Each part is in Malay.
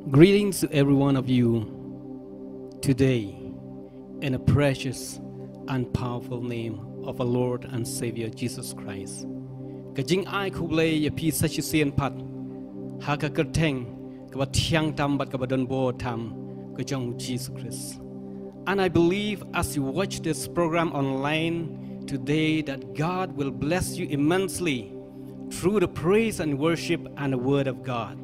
Greetings to every one of you today in the precious and powerful name of our Lord and Savior Jesus Christ. Kajing ai kublay ya pi sachisian pat haka kerteng kabatyang tam bat kabadon bo tam kajong Jesus Christ. And I believe as you watch this program online today that God will bless you immensely through the praise and worship and the word of God.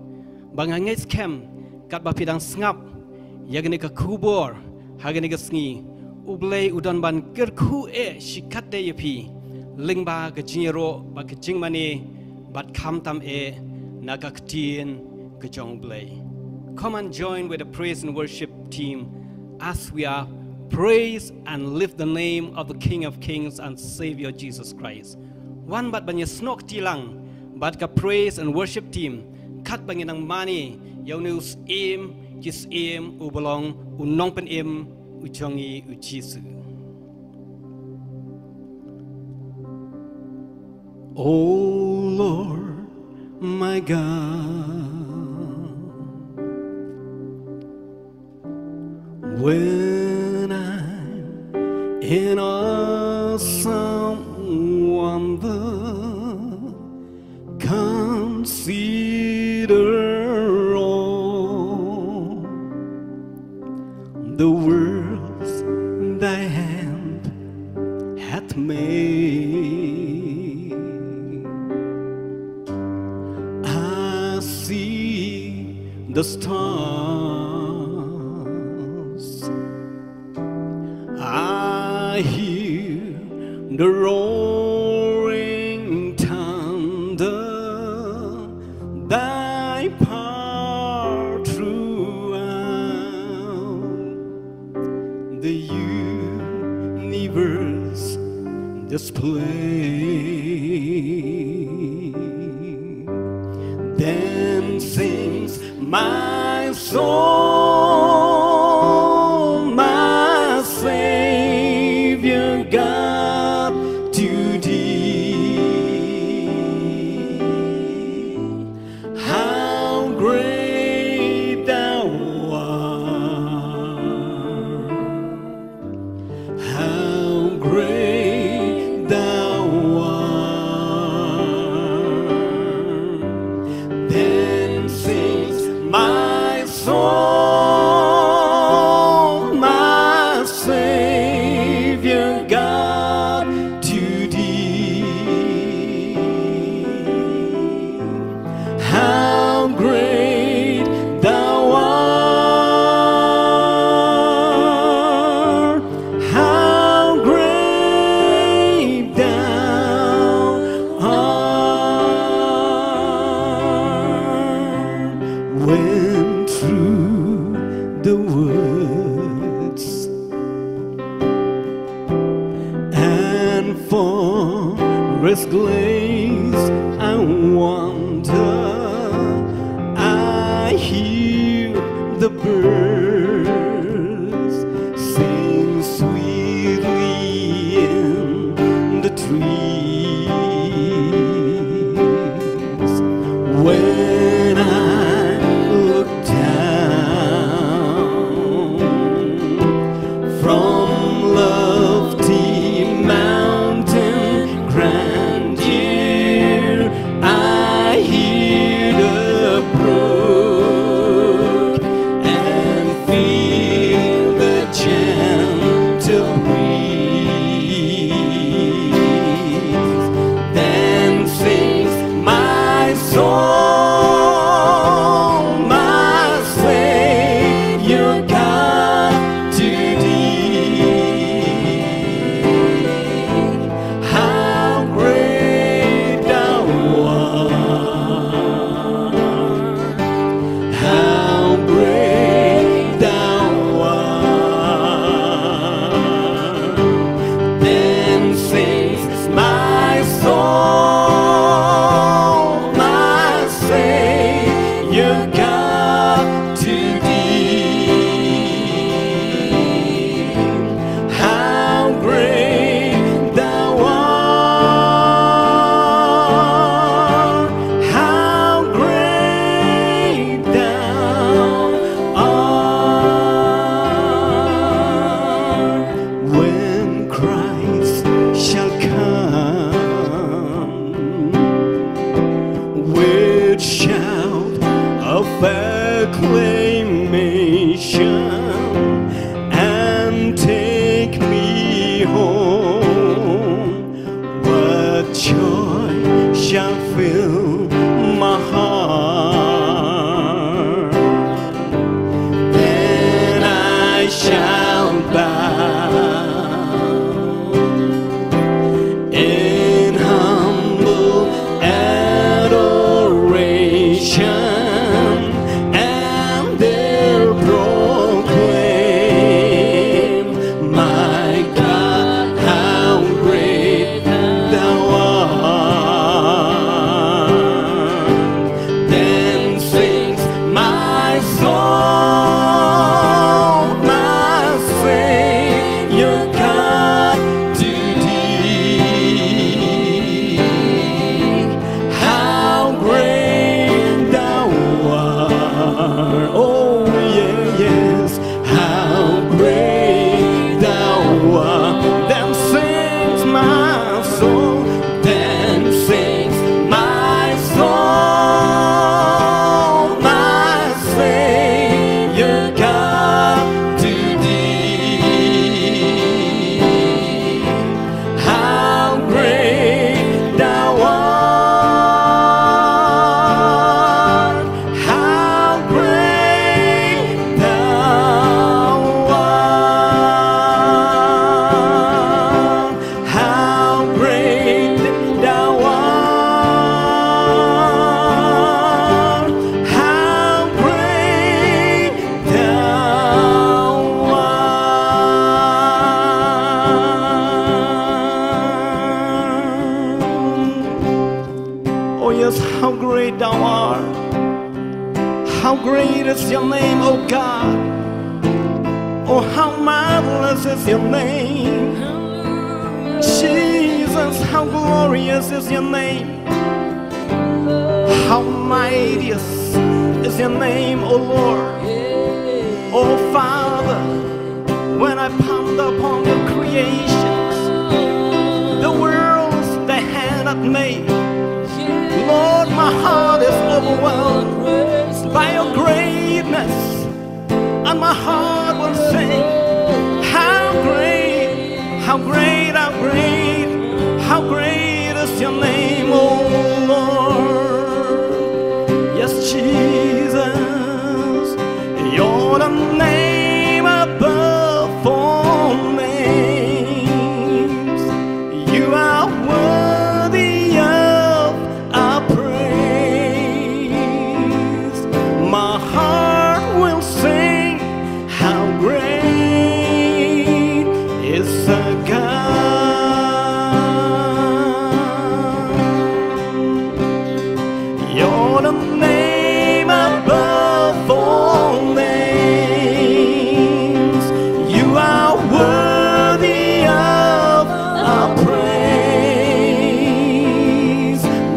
Bangangais kem kat bapidang sngap yagani ka kubor hagani ka sngi ublay udan ban kerku shikat de yapi lingba ka jinero ba ka jingmani bat kam tam nagaktin ka jong blay. Come and join with the praise and worship team as we are praise and lift the name of the King of Kings and Savior Jesus Christ. One bat banya snok tilang bat ka praise and worship team kat bangin ang mani yawnus jis ubalong unong pen uchongi uchisu. Oh Lord, my God, when I'm in awesome wonder, consider all the worlds thy hand hath made. I see the stars, I hear the roaring thunder, thy power throughout the universe display. Then sings my soul, my Savior God, to thee. How great thou art, how great thou art. Then sings my soul, my Savior God, to thee. How great thou art, how great thou art. When through the woods and forest glades I wander, I hear the birds sing sweetly in the trees. When I look down from lofty mountain grandeur, I hear the brook and feel the gentle breeze. Then sings my soul, my Savior God, to thee. How great thou art, how great thou art. Then sings my soul, my proclamation and take me home. What joy shall fill my heart? Then I shall bow in humble adoration. How great thou art. How great is your name, O God. Oh, how marvelous is your name. Jesus, how glorious is your name. How mightious is your name, O Lord. Oh Father, when I ponder upon your creations, the worlds thy hand hath made, Lord, my heart is overwhelmed by your greatness, and my heart will sing, how great, how great, how great, how great is your name, oh Lord. Yes, Jesus, you're the name above all names. You are worthy of our praise. My heart will sing, how great is our God. You're the name above all names. You are worthy of our praise.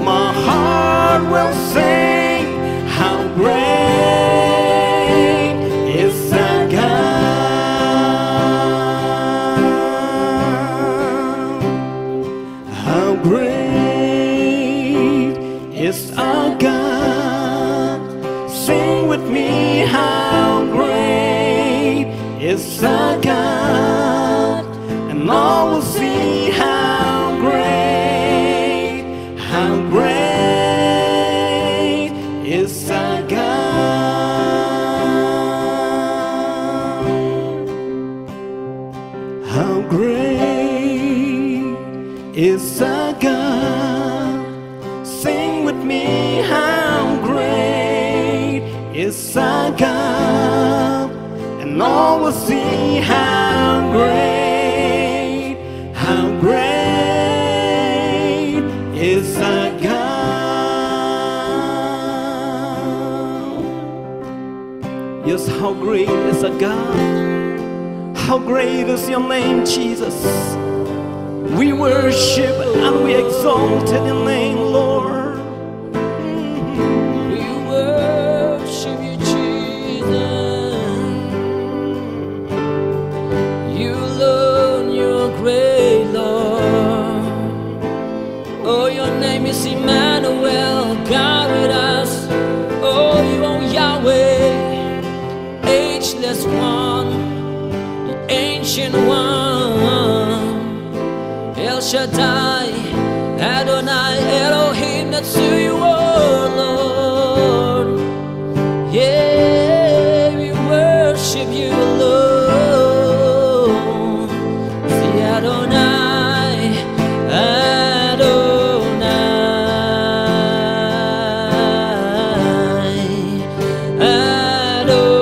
My heart will sing, how great is our God. How great is our God. Sing with me, how great is our God. And all will see how great is our God. How great is our God. Sing with me, how great is our God. And all will see how great is our God. Yes, how great is our God. How great is your name, Jesus. We worship and we exalt your name, Lord. We worship you, Jesus. You alone, you're great, Lord. Oh, your name is Emmanuel, God with us. Oh, you are Yahweh. Shaddai, Adonai, Elohim, that's who you are, Lord. Yeah, we worship you, Lord. See Adonai, Adonai, Adonai.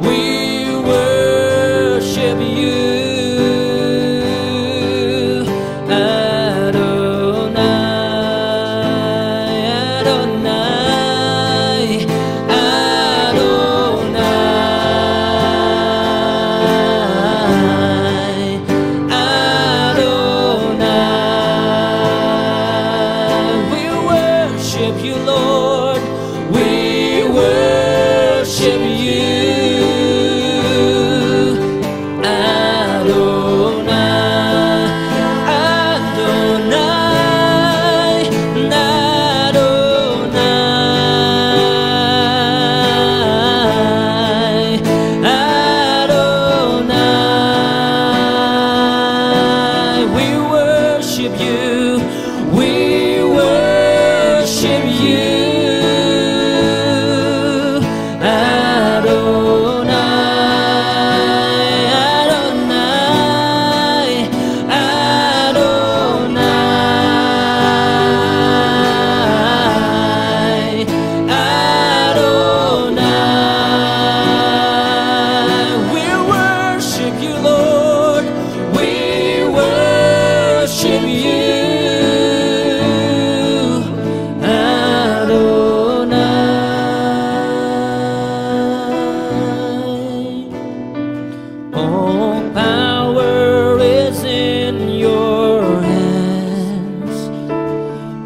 We worship you,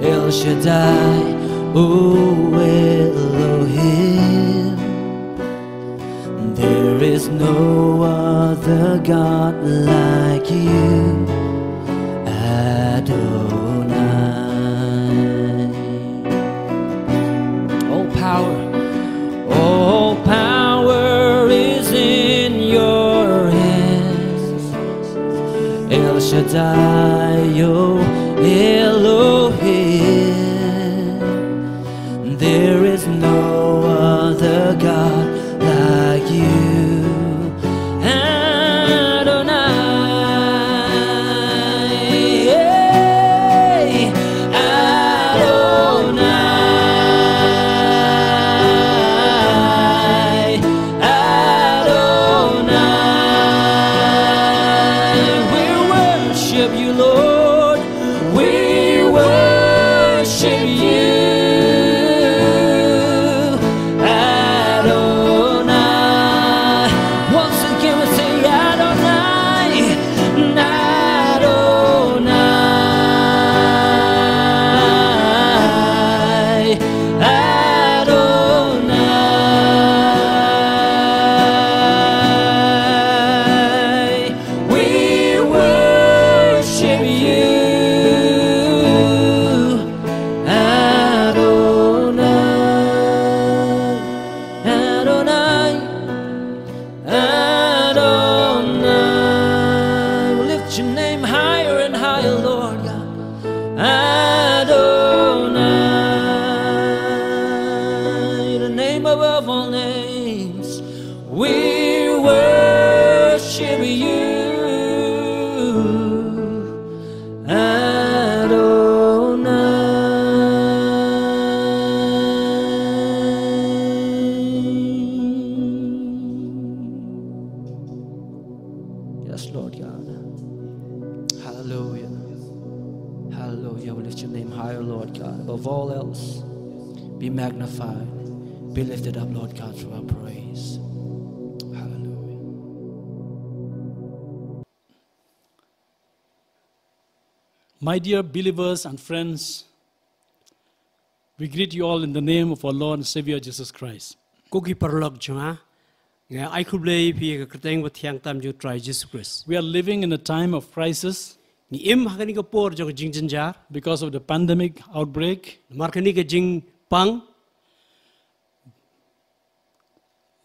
El-Shaddai, oh Elohim. There is no other God like you, Adonai. All power is in your hands. El-Shaddai, oh Elohim. There is no other God like you, Adonai. Hey, Adonai, Adonai. We worship you, Lord. We worship you. Yes, Lord God. Hallelujah. Hallelujah. We lift your name higher, Lord God. Above all else, be magnified. Be lifted up, Lord God, through our praise. Hallelujah. My dear believers and friends, we greet you all in the name of our Lord and Savior Jesus Christ. Kogi parlok chunga nga ai khublei phi ka kreteng wa thiang tam ju try Jesus Christ. We are living in a time of crisis Ni im hakani ka por jo jing jinjar because of the pandemic outbreak. markani ka jing pang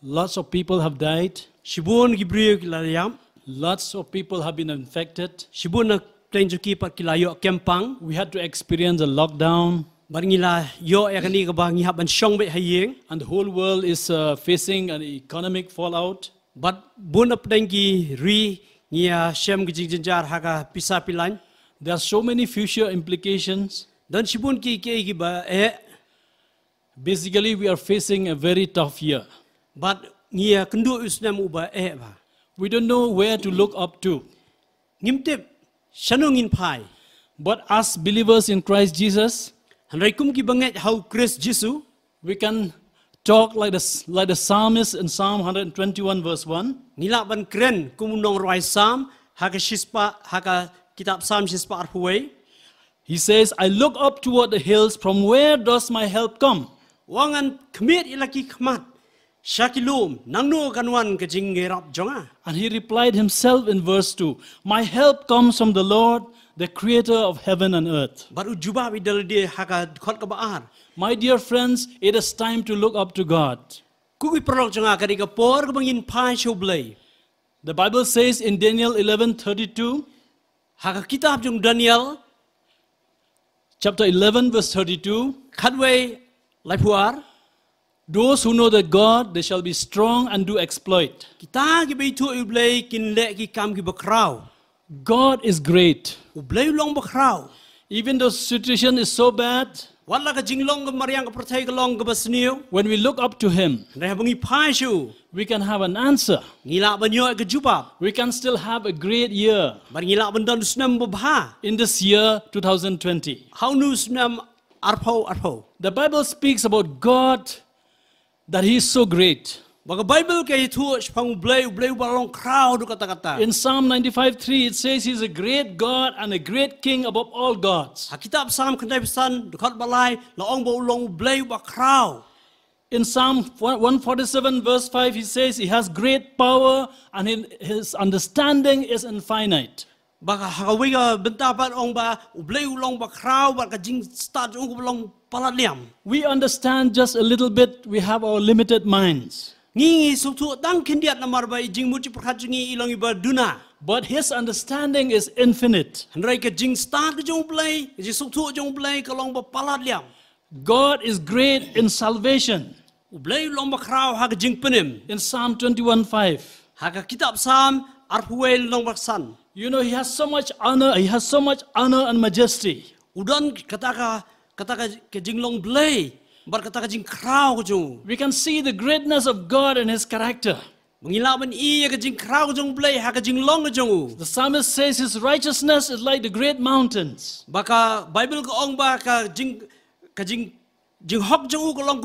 Lots of people have died. Shibun Gibril Kilayam. Lots of people have been infected. Shibun na tenjuki pat kilayo kempang. We had to experience a lockdown. Baringila yo yakani kabang ihap ban shong be hayeng. And the whole world is facing an economic fallout. But bun up dengi ri nia shem gijinjar haka pisa pilan. There are so many future implications. Dan shibun ki ba Basically, we are facing a very tough year. But nia kendu usnam uba ba. We don't know where to look up to. Ngimtip shanungin pai. But as believers in Christ Jesus, Handai kum ki banget how Christ Jesus, we can talk like the psalmist in Psalm 121 verse 1. Nila ban kren kumunong roi sam haka shispa haka kitab Psalm shispa arhuway. He says, I look up toward the hills, from where does my help come? Wangan kemit ilaki kmat. Shakilum nangno kanwan kajing ngerap jonga. And he replied himself in verse 2, my help comes from the Lord, the creator of heaven and earth. Baru juba bidal dia haka khot kabaar. My dear friends, it is time to look up to God. Kugi perlok jonga kadika por kabangin pai shoblay. The Bible says in Daniel 11:32, haka kitab jong Daniel chapter 11 verse 32, khadway laipuar. those who know that God, they shall be strong and do exploit. Kita ki beitu ublay kin le ki kam ki bakraw. God is great. Ublay long bakraw. Even though the situation is so bad, Wala ka jinglong ka mariang ka protay ka long ka basniyo. when we look up to Him, Rehabangi pasyo. we can have an answer. Ngila ba nyo ka jupap. We can still have a great year Bar ngila ba dan snam babha. in this year 2020. How nu snam arpo. The Bible speaks about God, that He is so great. Baga Bible kay itu spang ublay balong crowd kata-kata. In Psalm 95:3, it says He's a great God and a great King above all gods. Kitab Psalm kanay pesan dekat balai laong ba ulong ublay ba crowd. In Psalm 147 verse 5, He says He has great power and His understanding is infinite. Baka hakawi ka bentapan ong ba ublay ulong ba crowd ba kajing start ong ulong palaliam. We understand just a little bit. We have our limited minds. Ngi sutu dang kindiat na marba jing muci perkajingi ilang iba duna. But His understanding is infinite. Handrai ka jing start ka jong play, ka jing sutu jong play ka long ba palaliam. God is great in salvation. Ublay long ba crowd ha ka jing penim. In Psalm 21:5, Ha ka kitab Psalm arpuel long ba san. you know, He has so much honor. He has so much honor and majesty. Udan kata ka jing long play. Bar kata ka jing crowd ka jong. We can see the greatness of God and His character. Mengilaban iya ka jing crowd ka jong play ha ka jing long ka jong. The psalmist says His righteousness is like the great mountains. Baka Bible ka ong ba ka jing hok jong ka long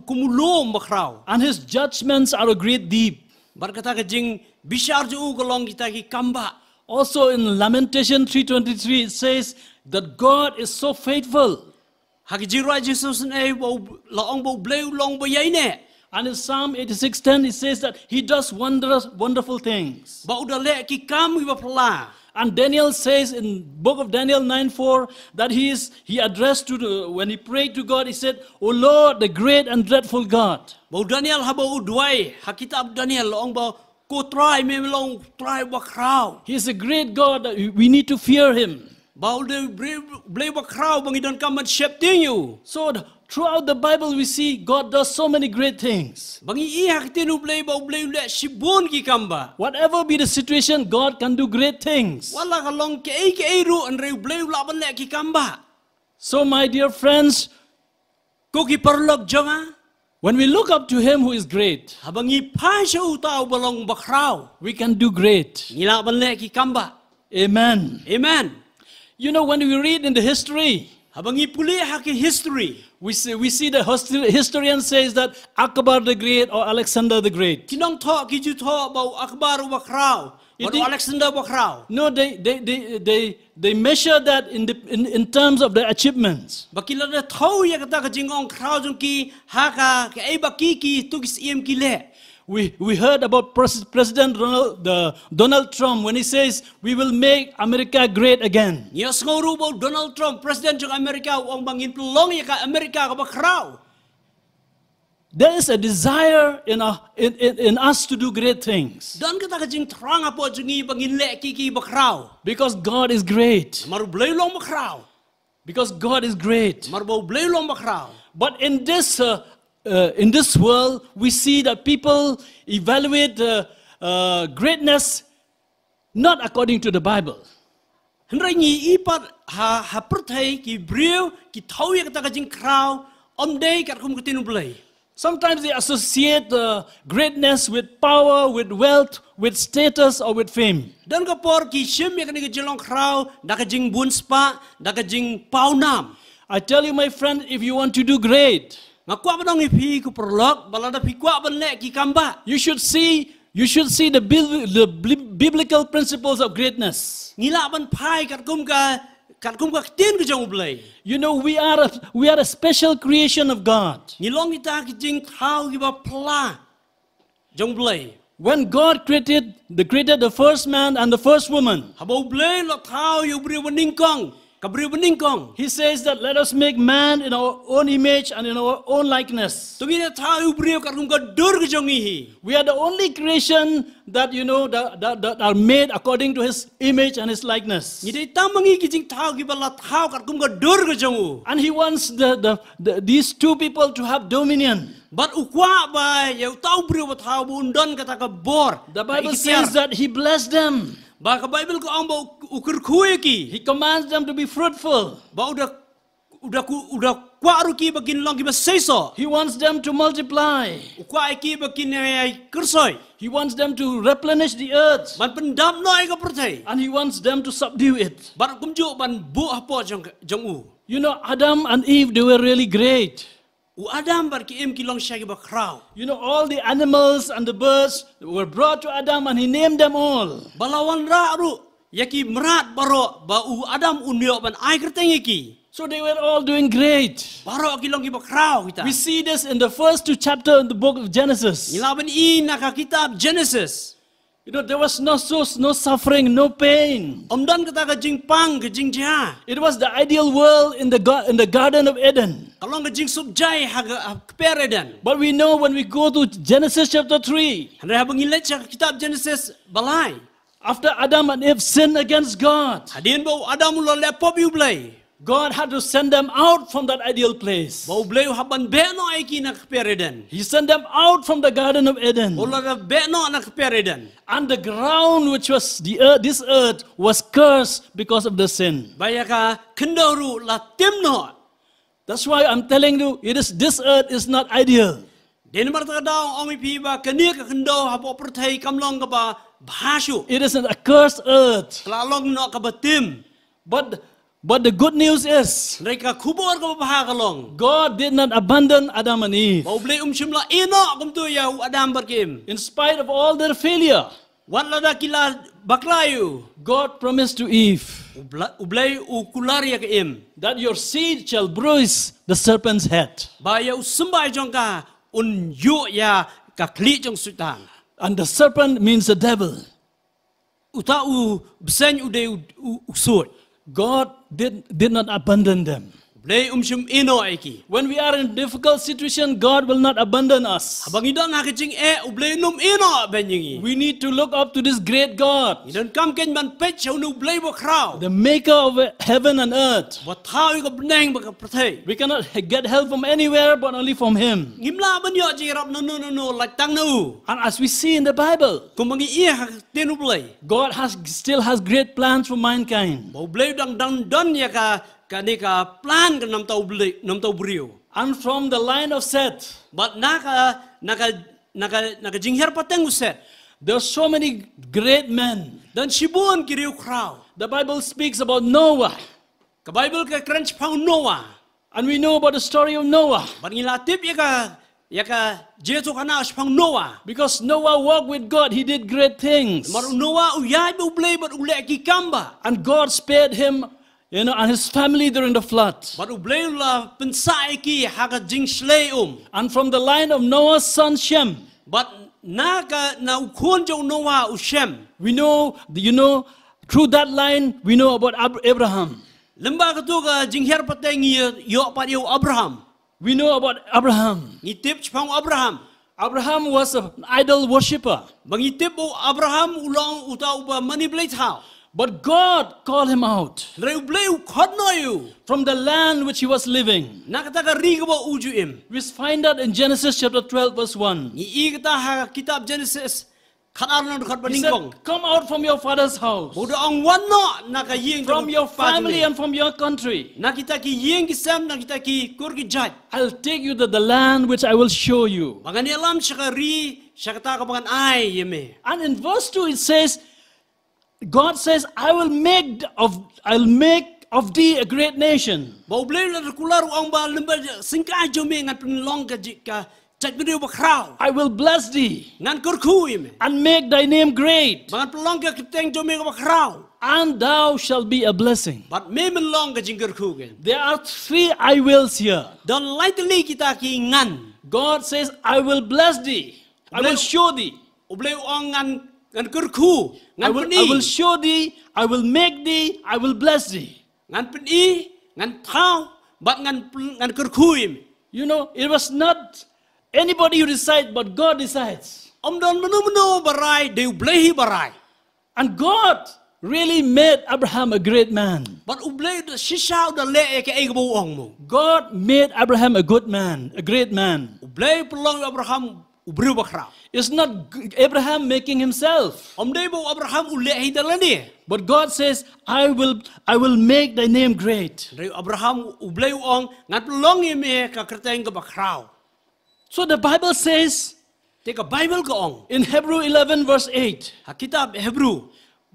kumulom ba crowd. And His judgments are a great deep. Bar kata ka jing bishar jong ka long kita ki kamba. Also in Lamentation 3:23, it says that God is so faithful. Haki jirai Jesus ne laong bo bleu long bo yai ne. And in Psalm 86:10, it says that He does wonderful things. Ba udah le ki kam ki ba pala. And Daniel says in book of Daniel 9:4 that he addressed when he prayed to God, he said, "O Lord, the great and dreadful God." Ba Daniel ha ba udwai hakitab Daniel laong ba ko try me long try ba crowd. He is a great God that we need to fear Him. Ba udah bleu ba crowd bangi don kam shep you. So throughout the Bible we see God does so many great things. Bangi i hakitinu bleu ba bleu le shibon ki kamba. Whatever be the situation, God can do great things. Wala ka long ke ru an reu bleu laban le ki kamba. So my dear friends, Ko ki perlok jonga. when we look up to Him who is great, Habangi pa siya utaw balong ba crowd. we can do great. Nilaban le ki kamba. Amen. Amen. You know, when we read in the history, Habangi puli haki history. we see the historian says that Akbar the Great or Alexander the Great. Kinong talk kiju talk about Akbar Bakrao. You Or think- Alexander Bakrao. No, they measure that in terms of the achievements. Bakila na tau ya kata ka jingong crowd jong ki haka ka eba ki tukis iem ki le. We heard about President Donald Trump when he says we will make America great again. Niya ngoro ba Donald Trump president jong Amerika ang bangin tulong ya ka Amerika ka Bakrao. there is a desire in us to do great things. Dan kita ka jing terang apa jengi bangin lek kiki bakrau. Because God is great. Maru blay long bakrau. Because God is great. Maru bau blay long bakrau. But in this world, we see that people evaluate greatness not according to the Bible. Hendrai ni ipat ha perthai ki brio ki thau ya kita ka jing krau om day kat kum ketinu blay. Sometimes they associate greatness with power, with wealth, with status, or with fame. Dan kapor ki shim ya kani ka jelong krau da ka jing bun spa da ka jing pau nam. I tell you, my friend, if you want to do great, Ngakwa badong ipi ku perlok balada pi kwa ban lek ki kamba. you should see the biblical principles of greatness. Ngila ban pai kat kum ka tin ka jong blay. You know, we are a special creation of God. Ngilong kita ki jing thau ki ba pla jong blay. When God created the first man and the first woman, Habau blay lo thau yu brio baning kong. Kabrio baning kong. He says that let us make man in our own image and in our own likeness. Tumi na thau yu brio kat kum ka dur ka jong ihi. We are the only creation that that are made according to His image and His likeness. Ngidai tamangi ki jing thau ki ba la thau kat kum ka dur ka jong u. And He wants these two people to have dominion. But ukwa ba yau tau brio ba thau bu undon kata ka bor. The Bible says that He blessed them. Ba ka Bible ko ang ba ukur kuye ki. He commands them to be fruitful. Ba udah kwaru ki bakin long ki ba seiso. He wants them to multiply. Ukwa ki bakin ay kersoy. He wants them to replenish the earth. Ban pendam noi ka pertai. And He wants them to subdue it. Ban kumju ban bu apa jong u. You know, Adam and Eve, they were really great. U Adam bar ki em ki long shagi ba krau. You know, all the animals and the birds were brought to Adam and He named them all. Balawan ra ru yaki merat baro ba u Adam unyo ban ai kerteng ki. So they were all doing great. Baro ki long ki ba krau kita. We see this in the first 2 chapters in the book of Genesis. Nilaban i naka kitab Genesis. You know, there was no source, no suffering, no pain. Omdan kata ka jing pang ka jing ja. It was the ideal world in the Garden of Eden. Kalong ka jing subjay ha keperedan. But we know when we go to Genesis chapter 3, Handai habang ilet sa kitab Genesis balay. after Adam and Eve sinned against God, Hadin ba Adam lo lepop yu blay. God had to send them out from that ideal place. Ba blay haban beno ay ki na keperedan. He sent them out from the Garden of Eden. Ola na beno na keperedan. And the ground, which was the earth, this earth, was cursed because of the sin. Baya ka kendoru la timno. That's why I'm telling you, this earth is not ideal. Den marta daw ong ipi ba kania ka kendo hapo perthai kamlong ka ba bhasu. It is a cursed earth. Klalong no ka batim. But the good news is, Mereka kubur ka ba kalong. God did not abandon Adam and Eve. Ba blay simla ino kumtu ya Adam barkim. In spite of all their failure, Wan lada kila baklayu. God promised to Eve Ublay ukulari ka im. that your seed shall bruise the serpent's head. Baya usembay jong ka unyu ya ka kli jong sutan. And the serpent means the devil. Uta besen ude usut. God did not abandon them. Blay ino aiki. When we are in a difficult situation, God will not abandon us. Habang idon nakijing ublay ino benyingi. We need to look up to this great God, Idon kam ken man pech unu blay bo kraw. the maker of heaven and earth. Ba thaw ka beneng ba ka prthai. We cannot get help from anywhere but only from Him. Ngimla banyo jirap no latang no. And as we see in the Bible, Kumangi iya tenu blay. God still has great plans for mankind. Ba blay dang don ya ka plan ka nam tau brio. And from the line of Seth, But naka jingher pateng uset. there are so many great men. Dan sibuan kiriu kraw. The Bible speaks about Noah. Ka Bible ka crunch pang Noah. And we know about the story of Noah. But ngilatip ya ka jeto kana pang Noah. Because Noah walked with God, he did great things. Mar Noah uyay ba ublay but ule ki kamba. And God spared him, and his family during the flood. But ublay la pensai ki haka jing slay And from the line of Noah's son Shem, But na ukon jo Noah ushem. we know, through that line, we know about Abraham. Lemba ka tu ka jingher pateng yo pat yo Abraham. We know about Abraham. ngitip chpang Abraham. Abraham was an idol worshipper. Mangitip o Abraham ulang utau ba manipulate how. But God called him out Reu bleu khot noyu. from the land which he was living. Nakataka ri ba uju im. We find that in Genesis chapter 12 verse 1. Ni kata ha kitab Genesis khadarna khat He said, baningkong. come out from your father's house, Bodo ang wanno nakayeng from your family and from your country. nakita ki yeng ki sam nakita ki kur ki jat. I'll take you to the land which I will show you. Mangani alam syakari syakata ka bangan ai yeme. And in verse 2 it says, God says, I'll make of thee a great nation. Bau bleu la kular ang ba lemba singkai jome ngat penlong ka jika chat video ba krau. I will bless thee Ngan kur khu yeme. and make thy name great, Bangan pelong ka kiteng jome ka ba krau. and thou shalt be a blessing. But me melong ka jingkur khu gen. There are 3 I wills here. Don lightly kita ki ngan. God says, I will bless thee. I will show thee. Ubleu ang ngan kur khu. I Ngan will peni. show thee. I will make thee. I will bless thee. Ngan peni. Ngan thau. But ngan kur khu yeme. You know, it was not anybody who decides, but God decides. Om don menu barai deu blehi barai. And God really made Abraham a great man. But ubleu da shisau da le ke e gbo ong mo. God made Abraham a good man, a great man. Ubleu pelong Abraham ubreu ba krau. It's not Abraham making himself. Om dei bo Abraham ule hi dalani. But God says, I will make thy name great. Deu Abraham ubleu ong ngan pelong yeme ka kerteng ka ba krau. So the Bible says Teka Bible ka ong. in Hebrew 11 verse 8, Ha kitab Hebrew.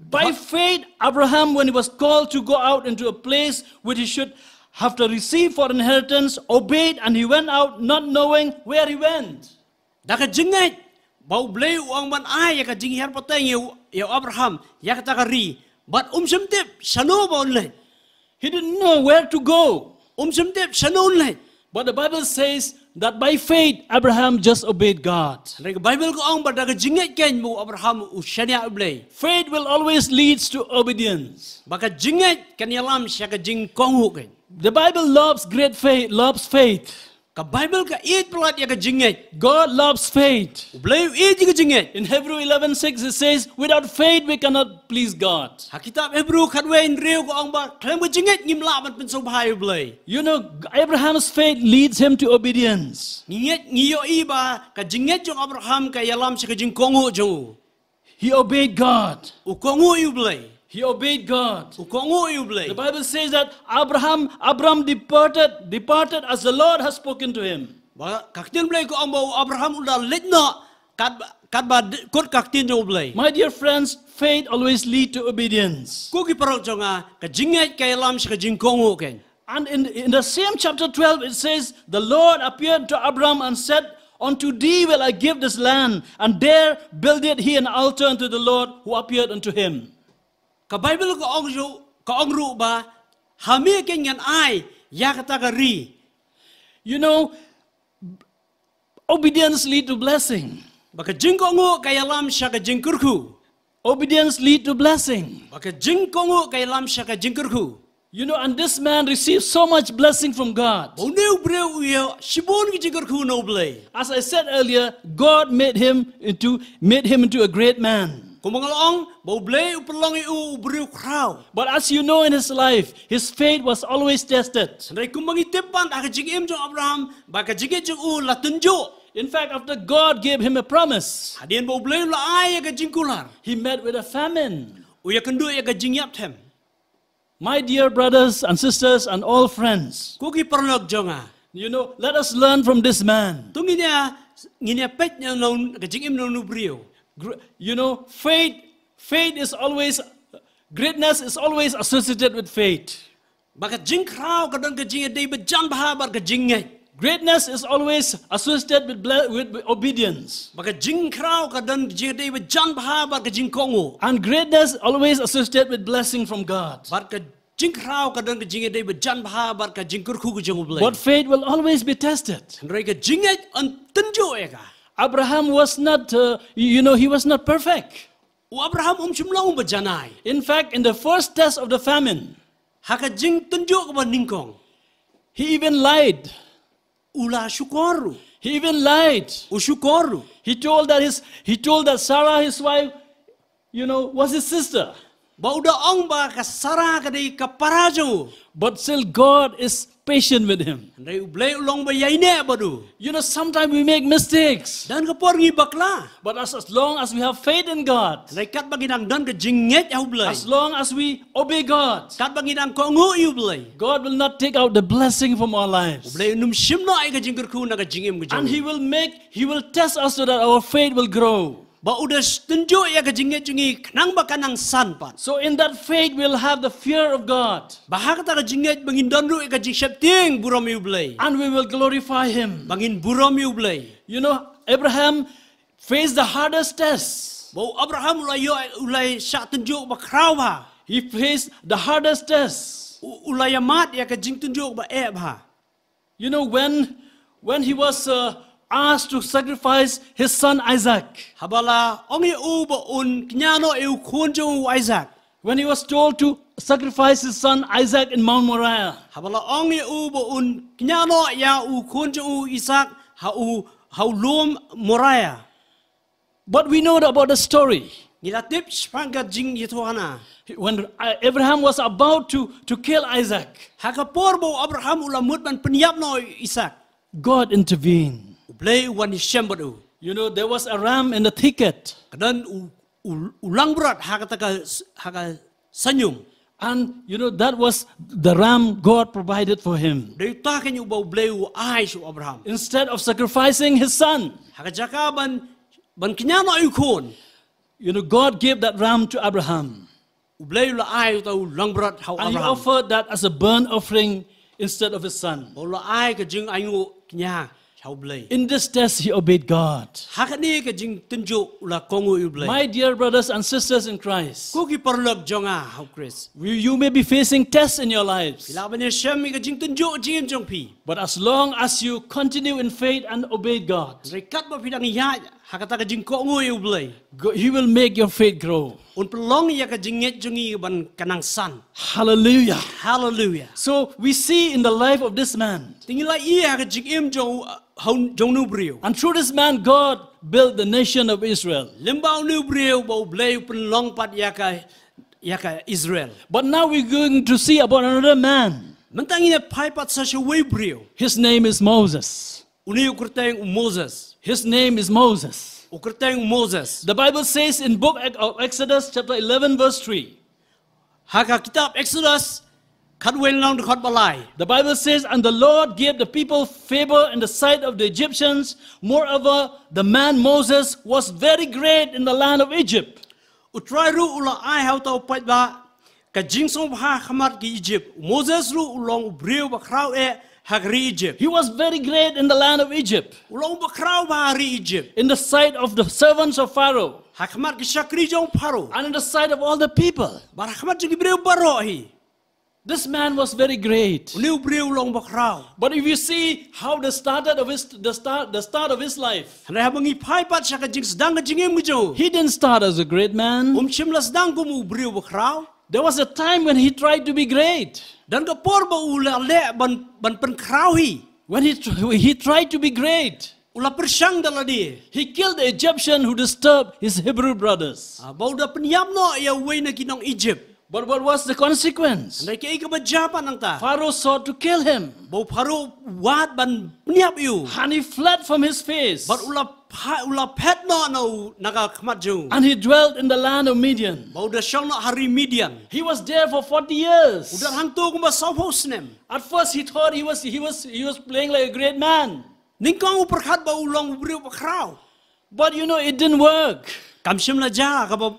by faith Abraham, when he was called to go out into a place which he should have to receive for inheritance, obeyed, and he went out not knowing where he went. Da ka jingai. Bau bleu ong man ai ya ka jing her pateng yo Abraham ya ka ri. But semtip sano ba online. He didn't know where to go. Semtip sano online. But the Bible says that by faith Abraham just obeyed God. Rega Bible ko ong ba da ka jingai ken mo Abraham usyanya ublei. Faith will always lead to obedience. Baka jingai kan yalam siya ka jing konghu ken. The Bible loves great faith, loves faith. Ka Bible ka it pelat ya ka jingai. God loves faith. Ublei it ka jingai. In Hebrew 11:6 it says, without faith we cannot please God. Ha kitab Hebrew khatwen reu ko ong ba klem ka jingai ngimla man pen so bhai ublei. You know, Abraham's faith leads him to obedience. Ngiet ngiyo iba ka jingai jong Abraham ka yalam siya ka jing konghu jong. He obeyed God. U konghu ublei. He obeyed God. U konghu ublei. The Bible says that Abraham departed as the Lord has spoken to him. Ba kaktin blei ko ang ba Abraham udah letno kat ba kot kaktin jong ublei. My dear friends, faith always leads to obedience. Ko ki parok jonga ka jingai ka yalam siya ka jing konghu ken. And in the same chapter 12 it says, the Lord appeared to Abraham and said, unto thee will I give this land, and there builded he an altar unto the Lord who appeared unto him. Ka Bible ka ong ru ba hami ken ngan ai ya kata ka ri. You know, obedience leads to blessing. Baka jing konghu ka yalam siya ka jing kurku. Obedience leads to blessing. Baka jing konghu ka yalam siya ka jing kurku. You know, and this man received so much blessing from God. Boneu breu yo shibon ki jing kurku no blei. As I said earlier, God made him into a great man. Kumangalong bau blei upelong u breu krau. But as you know in his life, his faith was always tested. Sandai kumangitipan aka jing im jong Abraham baka jing jong u la tunjuk. In fact, after God gave him a promise, Hadian bau blei la ai ka jing kular. he met with a famine. Uya kendu ya ka jing yap them. My dear brothers and sisters and all friends, Kuki perlok jonga. you know, let us learn from this man. Tunginya nginya pet nya non ka jing im no nu breu. You know, greatness is always associated with faith. Baka jing krau ka don ka jing dei bejan bahabar ka jing ngai. Greatness is always associated with obedience. Baka jing krau ka don jing dei bejan bahabar ka jing kongo. And greatness always associated with blessing from God. Bar ka jing krau ka don ka jing dei bejan bahabar ka jing kurku ka jing ublei. But faith will always be tested. Ndrai ka jing ngai an tunjuk ya ka. Abraham was not, he was not perfect. U Abraham chumlang bejanai. In fact, in the first test of the famine, Haka jing tunjuk ka ba ningkong. he even lied. ula syukur. He even lied. Usyukur. He told that Sarah, his wife, was his sister. Ba udah ong ba kasara kadai kaparajo. But still God is patient with him. Andai ublay ulong ba yaine badu. Sometimes we make mistakes. Dan kapor ngi bakla. But as long as we have faith in God, Andai kat baginang dan ke jinget ya ublay. as long as we obey God, Kat baginang ko ngu ublay. God will not take out the blessing from our lives. Ublay num simno ay ka jingker ku na ka jingem ke And jong. He will test us so that our faith will grow. Ba udah tunjuk ya ka jinget jungi kenang ba kanang san pan. So in that faith, we'll have the fear of God. Bahak ta ka jinget bangin donru ka jing septing burom ublay. And we will glorify Him. Bangin burom ublay. Abraham faced the hardest test. Bau Abraham ulay sa tunjuk ba kraw ba. He faced the hardest test. Ulay amat ya ka jing tunjuk ba ba. When he was asked to sacrifice his son Isaac. Habala ongi ba un knyano kunjo Isaac. When he was told to sacrifice his son Isaac in Mount Moriah. Habala ongi ba un knyano ya kunjo Isaac hau lom Moriah. But we know about the story. Nilatip spanga jing yituana. When Abraham was about to kill Isaac, Hakapor bo Abraham ulamut man penyap no Isaac. God intervened. Ublay wan shembadu. There was a ram in the thicket. Kadan ulang berat haka sanyum. And that was the ram God provided for him. Dari ta kan yu bau blay ai su Abraham. Instead of sacrificing his son, Haka jaka ban kinyano ikon. God gave that ram to Abraham. Ublay la ai tau lang berat hau And he Abraham. offered that as a burnt offering instead of his son. Bau la ai ka jing ayu knya hau blay. In this test, he obeyed God. Haka ni ka jing tunjuk ula kongu ublay. My dear brothers and sisters in Christ, Ko ki perlok jonga hau Chris. you may be facing tests in your lives. Bila banya syam ka jing tunjuk jing jong pi. But as long as you continue in faith and obey God, Rekat ba pidang iya haka ta ka jing kongu ublay. He will make your faith grow. Un pelong ya ka jinget jungi ban kanang san. Hallelujah. Hallelujah. So we see in the life of this man, Tingila iya ka jing jong nu brio. and through this man, God built the nation of Israel. Lembau nu brio bau blay pelong pat ya ka Israel. But now we're going to see about another man. Mentang ina pai pat sa way brio. His name is Moses. Uni ukurteng Moses. His name is Moses. Ukurteng Moses. The Bible says in book of Exodus chapter 11 verse 3. Haka kitab Exodus kadwen lang dekat balai. The Bible says, and the Lord gave the people favor in the sight of the Egyptians. Moreover, the man Moses was very great in the land of Egypt. Utrai ru ula ai hau tau pai ba ka jing song ha khamat ki Egypt. Moses ru ulong brio ba krau hagri Egypt. He was very great in the land of Egypt, Ulong ba krau ba hari Egypt. in the sight of the servants of Pharaoh, Ha khamat ki syakri jong paro. and in the sight of all the people. Bar khamat jong brio baro hi. This man was very great. Uni brio ulong ba krau. But if you see how the start of his life, Hanai habangi pai pat sa ka jing sedang ka jingem gujo. he didn't start as a great man. Shimla sedang ko mu brio ba krau. There was a time when he tried to be great. Dan ka por ba ula le ban pen krau hi. When he tried to be great, Ula persang dala dia. he killed the Egyptian who disturbed his Hebrew brothers. Bau da penyam no ya way na kinong Egypt. But what was the consequence? Hanai kay ka ba japan ang ta. Pharaoh sought to kill him, Bau paro wat ban penyap yu. and he fled from his face. But ula pet no naka khamat jong. And he dwelt in the land of Midian. Bau da syang no hari Midian. He was there for 40 years. Udah hang tu ko ba saupo snem. At first he thought he was playing like a great man. Ningkong uperkhat ba ulong brio ba krau. But it didn't work. Kamsim la ja ka ba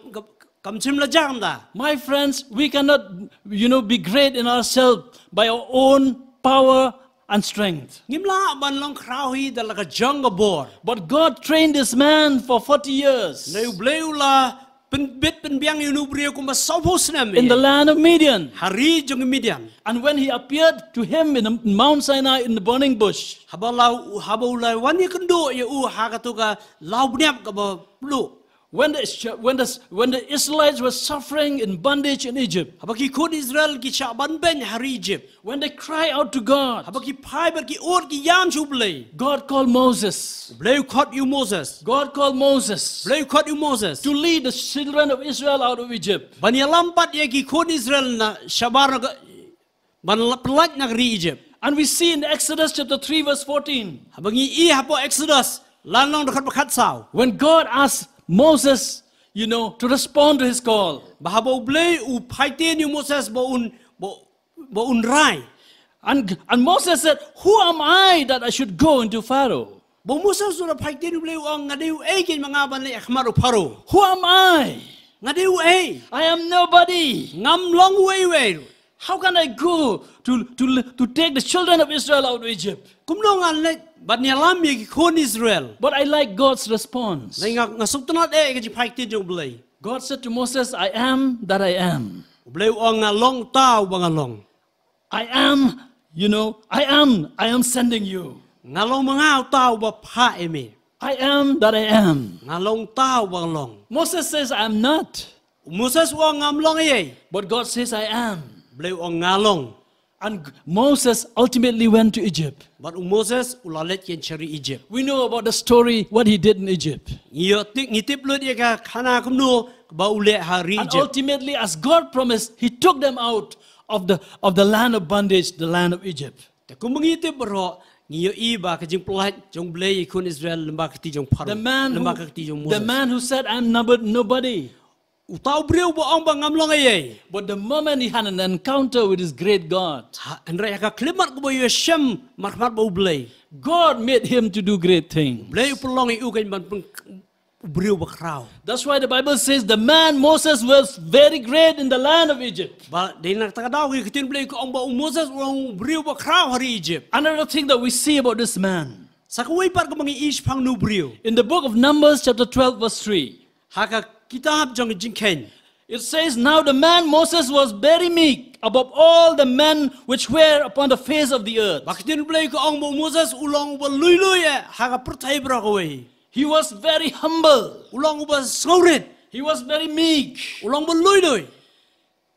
kamsim la ja da. My friends, we cannot, be great in ourselves by our own power and strength. Ngimla ban long krau hi dala ka jong ga bor. But God trained this man for 40 years Nei bleu la bit biang yu brio ko ba saupo snem. in the land of Midian. Hari jong Midian. And when he appeared to him in Mount Sinai in the burning bush, Habau la wani kendo ya ha ka tu ka lau bniap ka ba lu. when the Israelites were suffering in bondage in Egypt, Habaki kon Israel ki shaban ben hari Egypt. when they cry out to God, Habaki pai ber ki or ki yam chu blay. God called Moses. Blay caught you Moses. God called Moses Blay caught you Moses. to lead the children of Israel out of Egypt. Ban yalampat ye ki kon Israel na shabar ban pelat negeri Egypt. And we see in Exodus chapter 3 verse 14, Habangi I hapo Exodus lanong dekat bakat saw. when God asked Moses, to respond to his call. Bahabo blay u paiten you Moses bo un rai. And Moses said, who am I that I should go into Pharaoh? Bo Moses sudah paiten blay u ang ngadiu kin mangaban le akhmar Pharaoh. Who am I? Ngadiu I am nobody. ngam long way. How can I go to take the children of Israel out of Egypt? Kumno nga le ban yalam ye ki kon Israel. But I like God's response. Lai ngasuk tanat ke ji paiten jo blay. God said to Moses, I am that I am. Blay u ang ngalong tao bangalong. I am, I am sending you. Ngalong mangaw tao ba pa eme. I am that I am. Ngalong tao bangalong. Moses says, I am not. Moses u ang ngamlong ye. But God says, I am. Blay u ang ngalong. And Moses ultimately went to Egypt. But Moses ulalet yen chari Egypt. We know about the story, what he did in Egypt. Ngitip lut ye ka khana kumno ba ule hari And Egypt. ultimately, as God promised, he took them out of the land of bondage, the land of Egypt. Te kum ngitip bro ngiyo I ba ka jing plat jong blay kun Israel lembah kati jong Pharaoh. Lembah kati jong Moses. The man who said, I'm nobody. Utau breu bo ang ba ngamlong ye. But the moment he had an encounter with his great God, Andra ka klimat ko bo yo shem marmat bo blay. God made him to do great things. Blay upulong I ukan ban breu ba kraw. That's why the Bible says the man Moses was very great in the land of Egypt. Ba din naktakadaw ki kitin blay ko ang ba Moses ang breu ba kraw hari Egypt. Another thing that we see about this man, Sa kuwi par ko mangi ish pang no breu. in the book of Numbers chapter 12 verse 3, Haka kitab jong jingken. it says, now the man Moses was very meek above all the men which were upon the face of the earth. Bakitin blay ko ang ba Moses ulong ba luy haka pertay bra ko we. He was very humble. Ulong ba skaurit. He was very meek Ulong ba luy.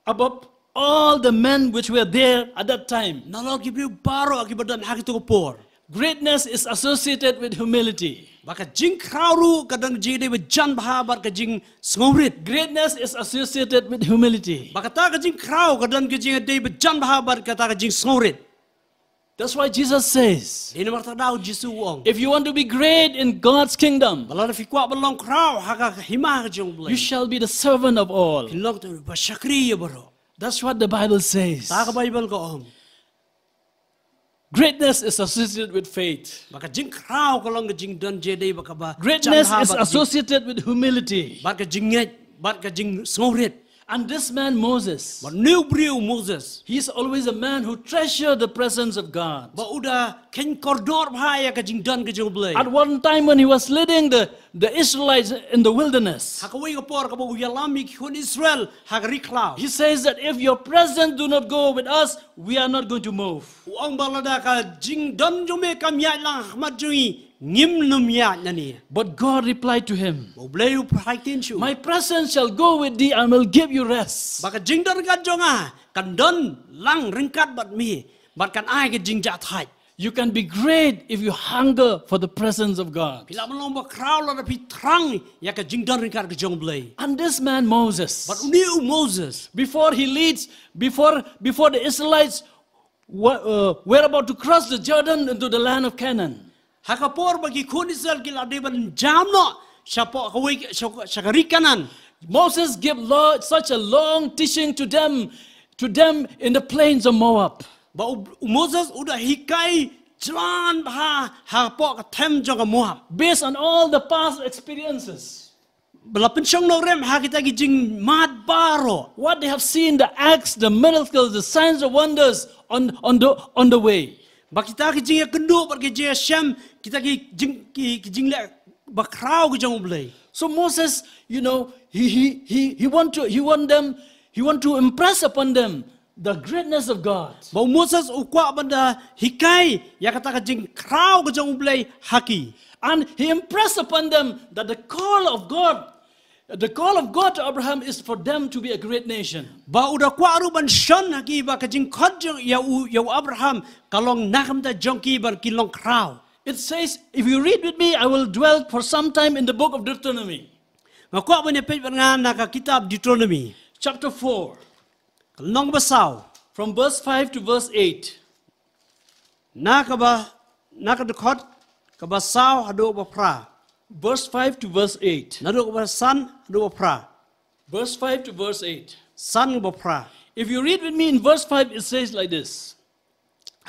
above all the men which were there at that time. Nalog gibiu baro akibadan hakito ko por. Greatness is associated with humility. Baka jing krauru kadang jide ba jan bahabar ka jing skaurit. Greatness is associated with humility. Baka ta ka jing kraw kadang ka jing de ba jan bahabar ka ta ka jing skaurit. That's why Jesus says, Ini martadaw Jisu wong. if you want to be great in God's kingdom, Balala fi kwa balong kraw haka hima ka jong blay. you shall be the servant of all. Kinlong tu ba syakri baro. That's what the Bible says. Ta ka Bible ko om. Greatness is associated with faith. Baka jing kraw kalong ka jing don jide baka ba. Greatness is associated with humility. Baka jing nget, baka jing skaurit. And this man Moses, But new breu Moses. he's always a man who treasured the presence of God. Ba udah ken koridor bahaya ka jing don ka jong blay. At one time when he was leading the Israelites in the wilderness, Hakaway ka por ka ba uyalami kun Israel haka riklaw. he says that if your presence do not go with us, we are not going to move. Uang balada ka jing don jume kamya lang ahmad jungi ngim numya nani. But God replied to him, Ba blay u praitin shu. my presence shall go with thee and will give you rest. Baka jing don ka jonga kan don lang ringkat bat mi. Bat kan ai ka jing jat hai. You can be great if you hunger for the presence of God. Pila malong ba kraw la pi trang ya ka jing don ringkat ka jong blay. And this man Moses, But new Moses. before he leads, before the Israelites were about to cross the Jordan into the land of Canaan, Hakapor bagi kun Israel kila deban jamno. Siapa kaway syakari Moses gave such a long teaching to them in the plains of Moab. Ba Moses udah hikai jalan bah hapo ka tem jong Moab. Based on all the past experiences, Belapin siyang no rem ha kita gijing mad baro. what they have seen, the acts, the miracles, the signs of wonders on the way. Ba kita gijing ya kendo par gijing Syam kita gijing le ba kraw gijong blay. So Moses, he want to impress upon them the greatness of God. Ba Moses ukwa banda hikai ya kata gijing kraw gijong blay haki. And he impressed upon them that the call of God The call of God to Abraham is for them to be a great nation. Ba udah kwa aruban shan haki ba kajing khot jong ya Abraham kalong nakam ta jongki bar kilong krau. It says, if you read with me, I will dwell for some time in the book of Deuteronomy, Ngakwa ba page nga naka kitab Deuteronomy. chapter 4, Kalong basaw. from verse 5 to verse 8. Naka dekot kabasaw hado ba pra. Verse 5 to verse 8. Nado ba san hado ba pra. Verse 5 to verse 8. San ba pra. If you read with me in verse 5, it says like this.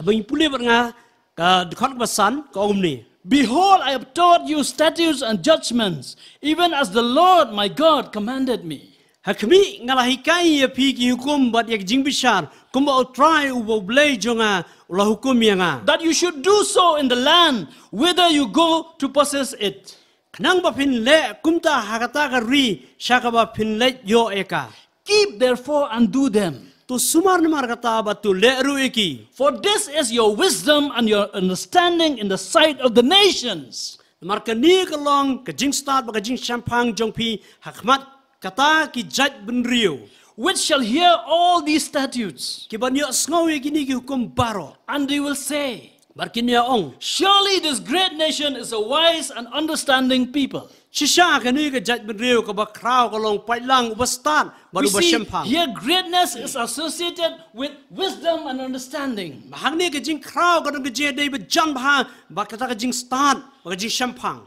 Abang puli ba nga ka dekot ba san ka ni. Behold, I have taught you statutes and judgments, even as the Lord my God commanded me. Hakmi ngalahikai ya pi ki hukum bat yak jing bishar kumba utrai ubo blay jonga ulah hukum yang That you should do so in the land whither you go to possess it. Kanang ba pin le kumta hakata ka ri shaka ba pin le yo eka. Keep therefore and do them. Tu sumar namar kata ba tu le ru eki. For this is your wisdom and your understanding in the sight of the nations. Namar kani kalong ka jing start ba ka jing champang jong pi hakmat kata ki jaj ben rio. Which shall hear all these statutes, Ki ban yo sngawi kini ki hukum baro. and they will say, Bar kini ya ong. surely this great nation is a wise and understanding people. Shisha kani ka jaj ben rio ka ba krau kalong pailang ubastan We baru ba see champang. here greatness is associated with wisdom and understanding. Bahang ni ka jing krau ka dong ka jing day ba jang bahang ba kata ka jing start ba ka jing champang.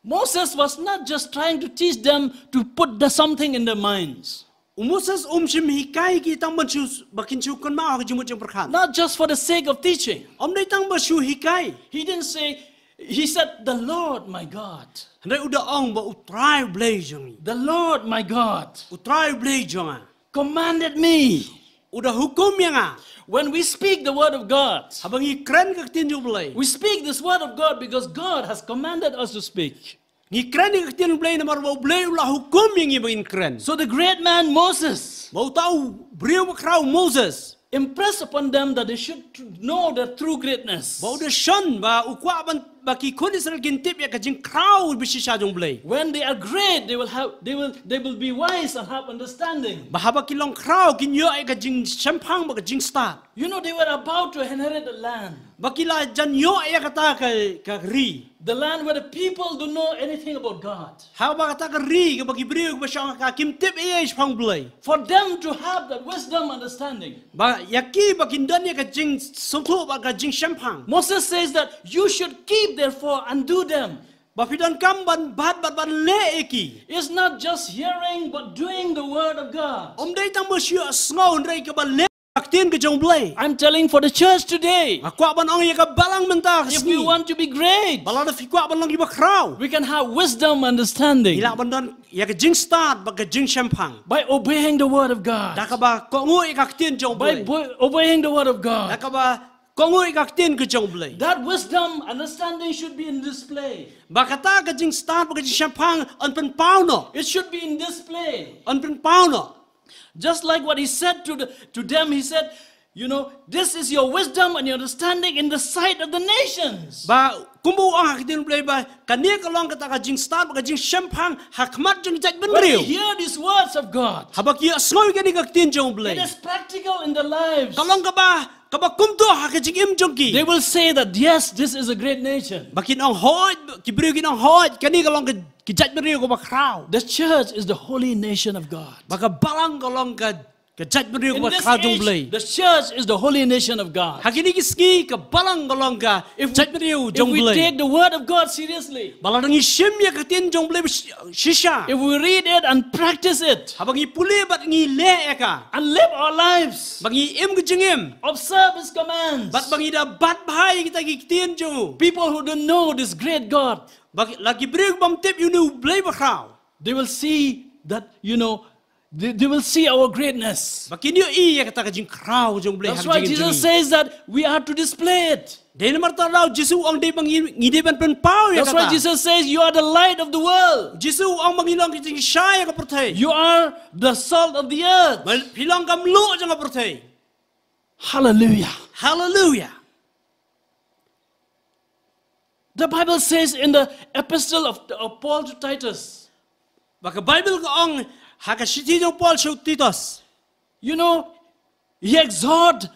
Moses was not just trying to teach them to put something in their minds, Moses shim hikai ki tang ban chu bakin chu kon ma ka jing mo jing perkhan. not just for the sake of teaching. Dai tang ba chu hikai. He didn't say, he said, the Lord my God, Handai udah ong ba utrai blay jong. the Lord my God Utrai blay jong. commanded me. Udah hukum yang When we speak the word of God, habang i kren ka tin ju blay. we speak this word of God because God has commanded us to speak. Ni kren ka tin blay na marwa blay ulah hukum yang i bangin kren. So the great man Moses Mau tahu beliau krau Moses. impressed upon them that they should know the true greatness. Bau de shan ba ukwa ban ba ki kun Israel gintip ya ka jing krau bisisha jong blay. When they are great, they will be wise and have understanding. Bahaba kilong krau kin yo ay ka jing champang ba ka jing start. You know, they were about to inherit the land. Bakila jan yo ay kata ka ri. The land where the people don't know anything about God. How ba kata ka ri ka bagi beliau ba siya ka kimtip ay pang blay. For them to have that wisdom understanding. Ba yaki ba kindan ya ka jing soto ba ka jing champang. Moses says that you should keep therefore and do them. Ba pidan kam ban le eki. It's not just hearing but doing the word of God. Dai tang ba siya sngaw ndai ka ba le aktin ka jong blay. I'm telling for the church today, Akwa ban ong ya ka balang mentah. if we want to be great, balada fikwa ban lang iba krau. we can have wisdom understanding Ila ban don ya ka jing start ba ka jing champang. by obeying the word of God. Da ka ba ko ngoi ka aktin jong By blay. obeying the word of Da God. ka ba ko ngoi ka aktin ka jong blay. That wisdom understanding should be in display. Ba kata ka jing start ba ka jing champang on pen pau no. It should be in display. On pen pau no. Just like what he said to them, he said, you know, this is your wisdom and your understanding in the sight of the nations. Ba kumbu ang aktin blay ba kania ka long kata ka jing start ba ka jing champang hakmat jong jaj ben When we riu. hear these words of God, Habak ya sngoy ka ni ka aktin jong blay. it is practical in their lives. Kalong ka ba kumto ha ka jing im jong ki. They will say that, yes, this is a great nation. Bakin ang hoj ki brio kin ang hoj kani ka long ka jaj ben riu ko ba krau. The church is the holy nation of God. Baka balang ka long ka jaj ben riu In ko ba this krau jong blay. age, the church is the holy nation of God. Hakini kiski ka balang ka long ka jaj ben riu If jong we blay. take the word of God seriously, Balang ishim ya ka tin jong blay shisha. if we read it and practice it, Habang ipuli bat ngi le ka. and live our lives, Bangi im ka jing im. observe his commands, Bat bangi da bat bahai kita ki tin jong. people who don't know this great God, Bagi lagi brio bam tip you know blay ba krau. they will see that, you know, they will see our greatness. Bakin yo iya kata ka jing krau jong blay. That's why Jesus says that we are to display it. Dahil marta raw Jesu ang day bang ngidiban pen pau ya That's why kata. Jesus says you are the light of the world. Jesu ang mangilang kiting siya ka pertay. You are the salt of the earth. Hilang kam lo jang ka pertay. Hallelujah. Hallelujah. The Bible says in the epistle of Paul to Titus, Baka Bible ko ong hakasiti jong Paul siya Titos. You know, he exhort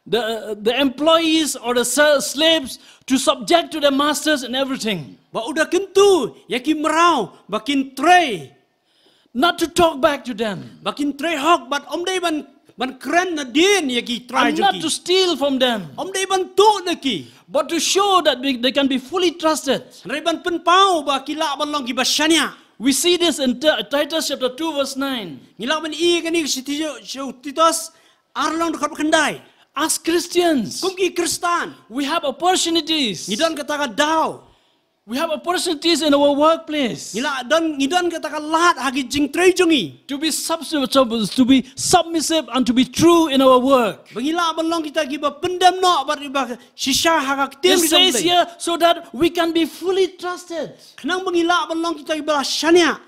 the employees or the slaves to subject to their masters and everything. Ba udah kentu yakin merau bakin tray. Not to talk back to them. Bakin tray hok bat om day ban keren na din yaki try And not joki. to steal from them. Om day ban tu naki. But to show that they can be fully trusted. Ray ban penpau ba kila ban long gibashanya. We see this in Titus chapter 2 verse 9. Ngilak ban I kani siyo Titos arlong dekat kendai. As Christians, Kumki Kristan. we have opportunities. Ngidan katakan daw. We have opportunities in our workplace Ngidan katakan lahat hagi jing tray jongi. to be submissive and to be true in our work. Bangila ban long kita giba pendam no bar iba shisha hagak tim It says here so that we can be fully trusted. Kenang bangila ban long kita giba shania.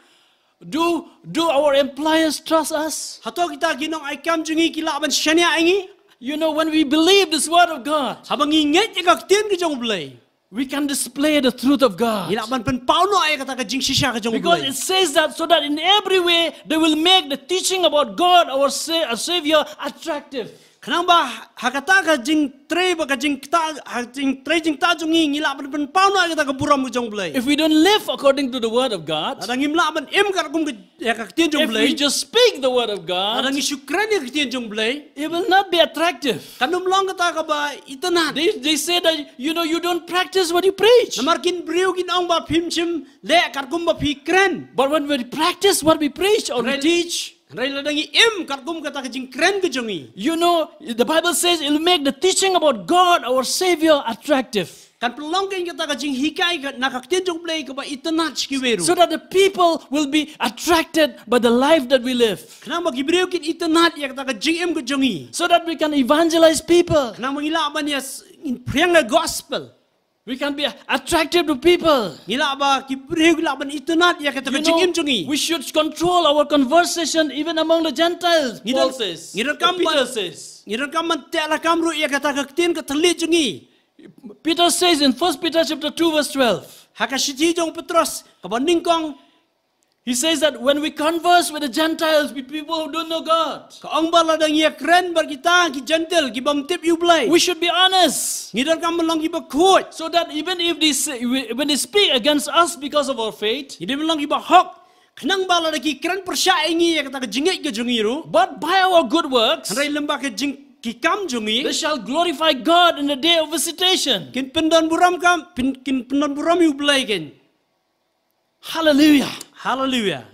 Do our employers trust us? Hato kita ginong aikam jungi kila ban shania ingi. You know, when we believe this word of God, Habang inget ikak tim ke jong blay. we can display the truth of God. Gila ban pen pauno ay kata ka jing shisha ka jong Because blay. it says that so that in every way they will make the teaching about God, our Savior, attractive. Kenang ba hakata ka jing tray ba ka jing ta jing tray jing ta jongi ngila ban pen pauno ay kata ka buram ke jong blay. If we don't live according to the word of God, Adang imla ban im ka kum ke ya ka tim if jong we blay. just speak the word of God, Adang isyukran ya ka tim jong blay. it will not be attractive. Kanum long kata ka ba itanat. They say that, you know, you don't practice what you preach. Namarkin briu kin ong ba pimchim le karkum ba pikren. But when we practice what we preach or we teach, Ray ladangi im karkum kata ka jing kren ke jongi. you know, the Bible says it will make the teaching about God, our Savior, attractive. Kan pelong kan kata ka jing hikai ka nakaktin jong play ka ba itanat skiweru. So that the people will be attracted by the life that we live. Kenang magibriu kin itanat ya kata ka jing im ke jongi. So that we can evangelize people. Kenang mangila ba niya in priang na gospel. We can be attractive to people. Ngila ba kibriu gila ban itanat ya kata ka You jing im know, jongi. we should control our conversation even among the Gentiles, Paul says. Ngidan Peter says. Ngidan kaman teala kamru ya kata ka tin ka telit jongi. Peter says in 1 Peter chapter 2 verse 12. Hakashiti jong Petros kabaning kong He says that when we converse with the Gentiles, with people who don't know God, kaong bala dang ya kren bar kita ki gentle ki bam tip you play. we should be honest. Ngidan kaman lang iba kuat. So that even if when they speak against us because of our faith, Hindi mo lang iba hok. Kenang bala lagi keren persya ingi ya kata ka jingit ke jungiru. but by our good works, Ray lembah ke jing kikam jungi. they shall glorify God in the day of visitation. Kin pendan buram kam, kin pendan buram you play kin. Hallelujah. Hallelujah.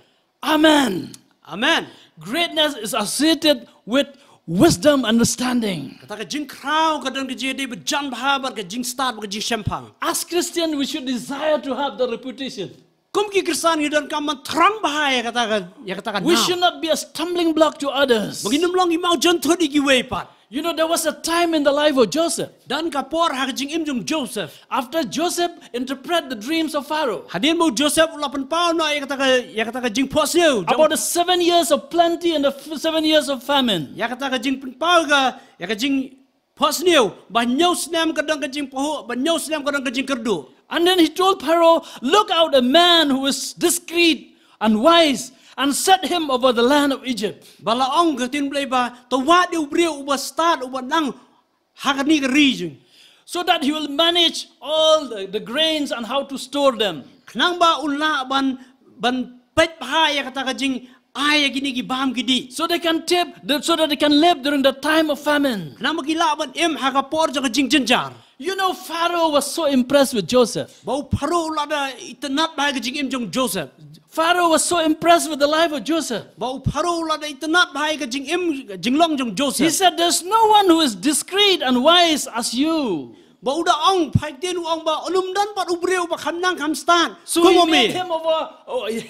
Amen. Amen. Greatness is associated with wisdom, understanding. Kata ka jing krau kadang ke jadi berjan bahabar ke jing start ke jing sempang. As Christians, we should desire to have the reputation. Kum ki krisan ngidan kaman terang bahaya kata ka We now. should not be a stumbling block to others. Beginum lang imau jonto di giwe pat. You know, there was a time in the life of Joseph. Dan kapor ha jing im jung Joseph. After Joseph interpreted the dreams of Pharaoh, Hadin mo Joseph lapan pau na ya kata ka jing posyo. about the 7 years of plenty and the 7 years of famine. Ya kata ka jing pau ka ya ka jing posyo. Banyaw snam kadang ka jing poho, banyaw snam kadang ka jing kerdu. And then he told Pharaoh, look out a man who is discreet and wise, and set him over the land of Egypt. Balaong gatin blay ba tawad di ubriu uba stad uba nang hakani ka region. So that he will manage all the grains and how to store them. Kenang ba ulla ban pet bahaya kata ka jing ay gini gibam gidi. So they can so that they can live during the time of famine. Kenang magila ban im hakapor jang ka jing jenjar. You know, Pharaoh was so impressed with Joseph. Bau paro lada itanat bahaya ka jing im jong Joseph. Pharaoh was so impressed with the life of Joseph. Bau paro lada itanat bahaya ka jing im jinglong jong He Joseph. said, there's no one who is discreet and wise as you. Bau da ong paitin ong ba ulum dan pat ubriu ba kanang kamstan. So he made him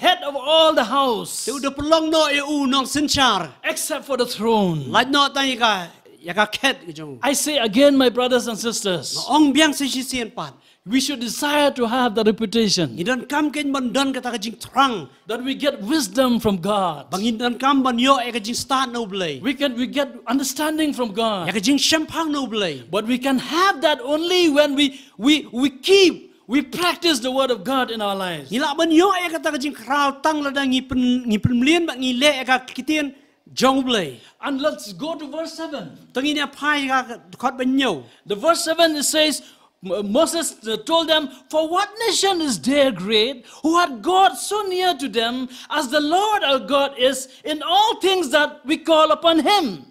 head of all the house, Te udah pelong no e u nong senchar. except for the throne. Lait no ta ya ka ket ke jong. I say again, my brothers and sisters, Ong biang se sisian pat. we should desire to have the reputation Idan kam ken bandan kata ka jing terang. that we get wisdom from God. Bangidan kam ban yo e ka jing start no blay. We get understanding from Ya God. ka jing sempang no blay. But we can have that only when we keep we practice the word of God in our lives. Ni Laban yo ay kata ka jing krau tang la dang ngi penmlien ba ngi le ka kitien jong blay. And let's go to verse 7. Tangi ni pai ka khot ban nyo. The verse 7 it says, Moses told them, for what nation is there great, who had God so near to them, as the Lord our God is, in all things that we call upon him?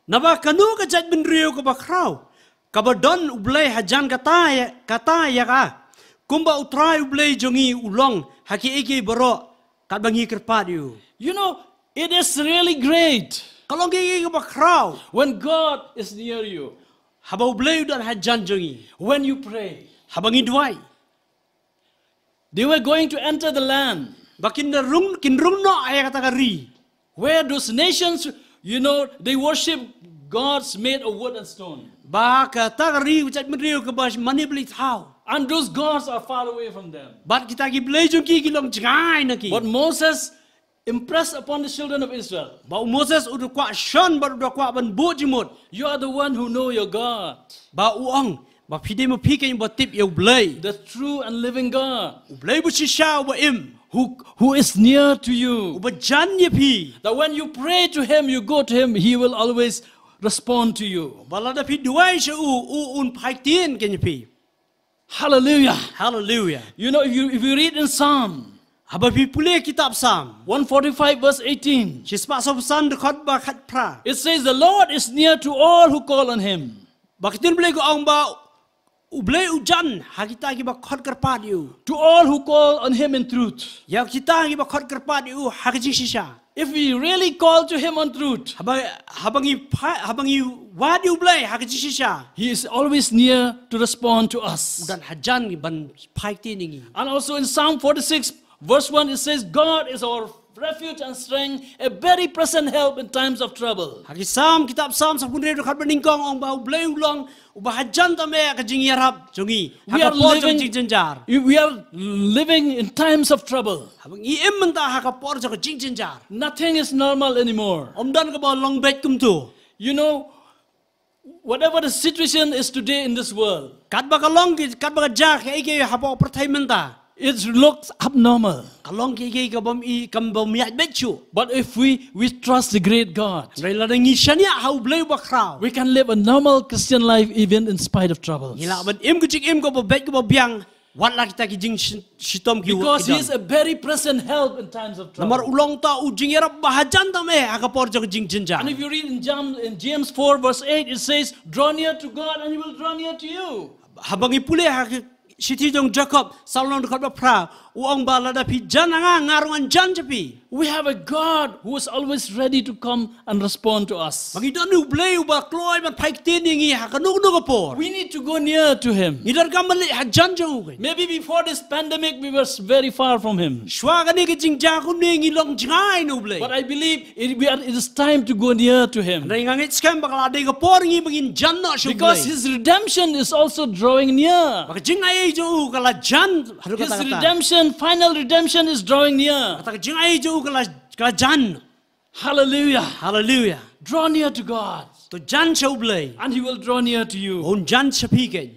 Naba kanu ka jat ben riu ka ba krau. Ka ba don ublay hajan kata ya ka. Kumba utrai ublay jongi ulong haki iki baro kat bangi kerpat you. You know, it is really great Kalong ki ka ba krau. when God is near you, Haba ublay udan hajan jongi. when you pray. Habangi duai. They were going to enter the land Bakin rung no ay kata ka ri. where those nations, you know, they worship gods made of wood and stone. Ba ka ta ka ri jat ben riu ka ba mani beli thau. And those gods are far away from them. Bat kita ki blay jongi ki long jangai na ki. But Moses impressed upon the children of Israel, Ba Moses udah kuat Sean baru udah kuat ban bu jimut. you are the one who know your God, Ba uang ba pide mo piken ba tip ya blay. the true and living God, Blay bu shisha ba im. who is near to you. Ba jan ye pi. That when you pray to him, you go to him, he will always respond to you. Ba la da pi duai sha un pai tien ken ye pi. Hallelujah. Hallelujah. You know, if you read in Psalm Haba pi pulih kitab Psalm. 145 verse 18, Sisma sopan dekat ba khat pra. it says, the Lord is near to all who call on him. Ba kitin blay ko ang ba ublay ujan ha kita ki ba khat kerpat you. To all who call on him in truth. Ya kita ki ba khat kerpat you ha ki shisha. If we really call to him on truth, Habangi wad you blay ha ki shisha. he is always near to respond to us. Udan hajan ki ban pai tien ni. And also in Psalm 46 verse 1, it says, God is our refuge and strength, a very present help in times of trouble. Haki Psalm kitab Psalm sa punre dekat beningkong ang ba ublay ulong uba hajan ta me ka jing yarap jongi. We are Haka por living- jing jenjar. We are living in times of trouble. Habang iim man ta haka por sa jing jenjar. Nothing is normal anymore. Omdan ka ba long bet kum tu. You know, whatever the situation is today in this world, Kat ba ka long kat ba ka jak ka ike hapa pertai man ta. it looks abnormal. Kalong ki ike ka bam I kam bam miat bet chu. But if we trust the great God, Rai la dang ishania ha ublay ba kraw. we can live a normal Christian life even in spite of troubles. Ngila ban im ku jing im ko ba bet ko ba biang. Wan la kita ki jing shitom ki. Because he is a very present help in times of Namar trouble. ulong ta u jing yarap ba hajan ta me haka por sa jing jenjar. And if you read in James 4 verse 8, it says, draw near to God and he will draw near to you. Habang ipulih haka Siti jong Jacob salong dekat ba pra uang bala da pi jan nga ngarungan jan jepi. We have a God who is always ready to come and respond to us. Bagi don u blay u ba kloy ban paik tin ngi ha kanug no por. We need to go near to him. Ni dar kam bali ha jan jong. Maybe before this pandemic, we were very far from him. Shwa ga ni ke jing ja ku ni ngi long jangai no blay. But I believe it is time to go near to him. Rai ngangit skam bakal ade ga por ngi bangin jan no shu Because blay. his redemption is also drawing near. Bagi jing ai jo kala jan haru His kata. redemption, final redemption is drawing near. Kata jing ai jo kala jan. Hallelujah. Hallelujah. Draw near to God To jan shu blay. and he will draw near to you. On jan sepi ke.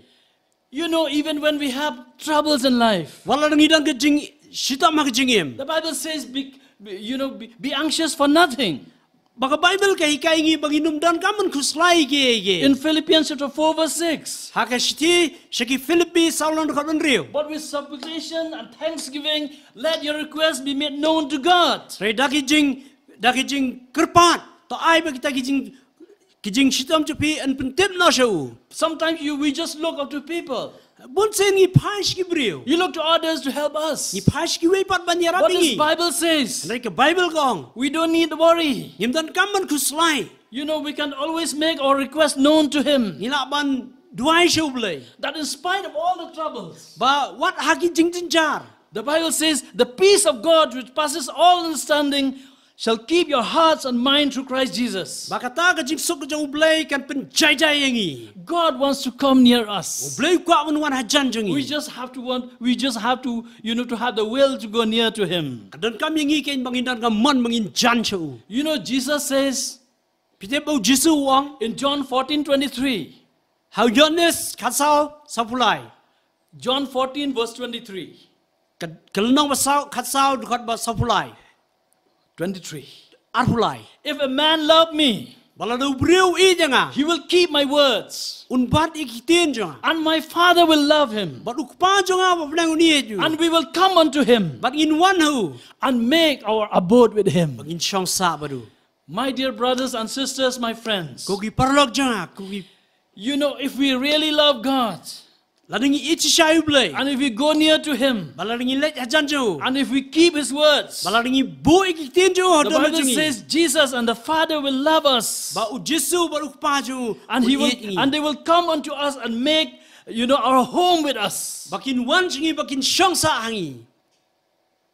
You know, even when we have troubles in life, Wala ngi dan ke jing sitam ha ke jing im. the Bible says, be anxious for nothing. Baka Bible kay ngi banginum dan kaman kuslay ke. In Philippians chapter 4 verse 6. Haka shiti shaki Philippi salon dekat ban riu. But with supplication and thanksgiving, let your requests be made known to God. Re daki jing kerpat. To ai ba kita kijing sitam cepi an pentip na shau. Sometimes we just look up to people. Bun sen ngi paish ki briu. You look to others to help us. Ngi paish ki wei pat ban yarap What this ngi. Bible says, Re ke Bible kong. we don't need to worry. Ngim dan kaman kuslay. You know, we can always make our request known to Him. Ngila ban duai shau blay. That in spite of all the troubles, Ba wat haki jing jar. the Bible says, the peace of God which passes all understanding shall keep your hearts and mind through Christ Jesus. Ba kata ka jing sok jang blay kan penjai ngi. God wants to come near us. Blay kwa wan hajan jangi. We just have to, to have the will to go near to Him. Dan kami ngi kain bangin dan kaman bangin jan shau. You know, Jesus says Pite bau Jisu wang. in John 14:23, How Jonas kasau sapulai. John 14 verse 23. Kalau pasal kasau dekat pasal pulai. 23. Arpulai. If a man love me, Balado beriu I jangan. he will keep my words, Unbat ikitin jangan. and my Father will love him, Bat ukpa jangan apa penang unia ju. and we will come unto him Bat in one hu. and make our abode with him. In syang sa baru. My dear brothers and sisters, my friends, Kogi parlok jangan. Kogi. you know, if we really love God, Ladingi ichi syayu belai. and if we go near to him, Baladingi lek hajan ju. and if we keep his words, Baladingi bu ikitin ju. the Bible says Jesus and the Father will love us, Ba ujisu bat ukpa ju. and they will come unto us and make, you know, our home with us. Bakin wan jingi bakin syang sa hangi.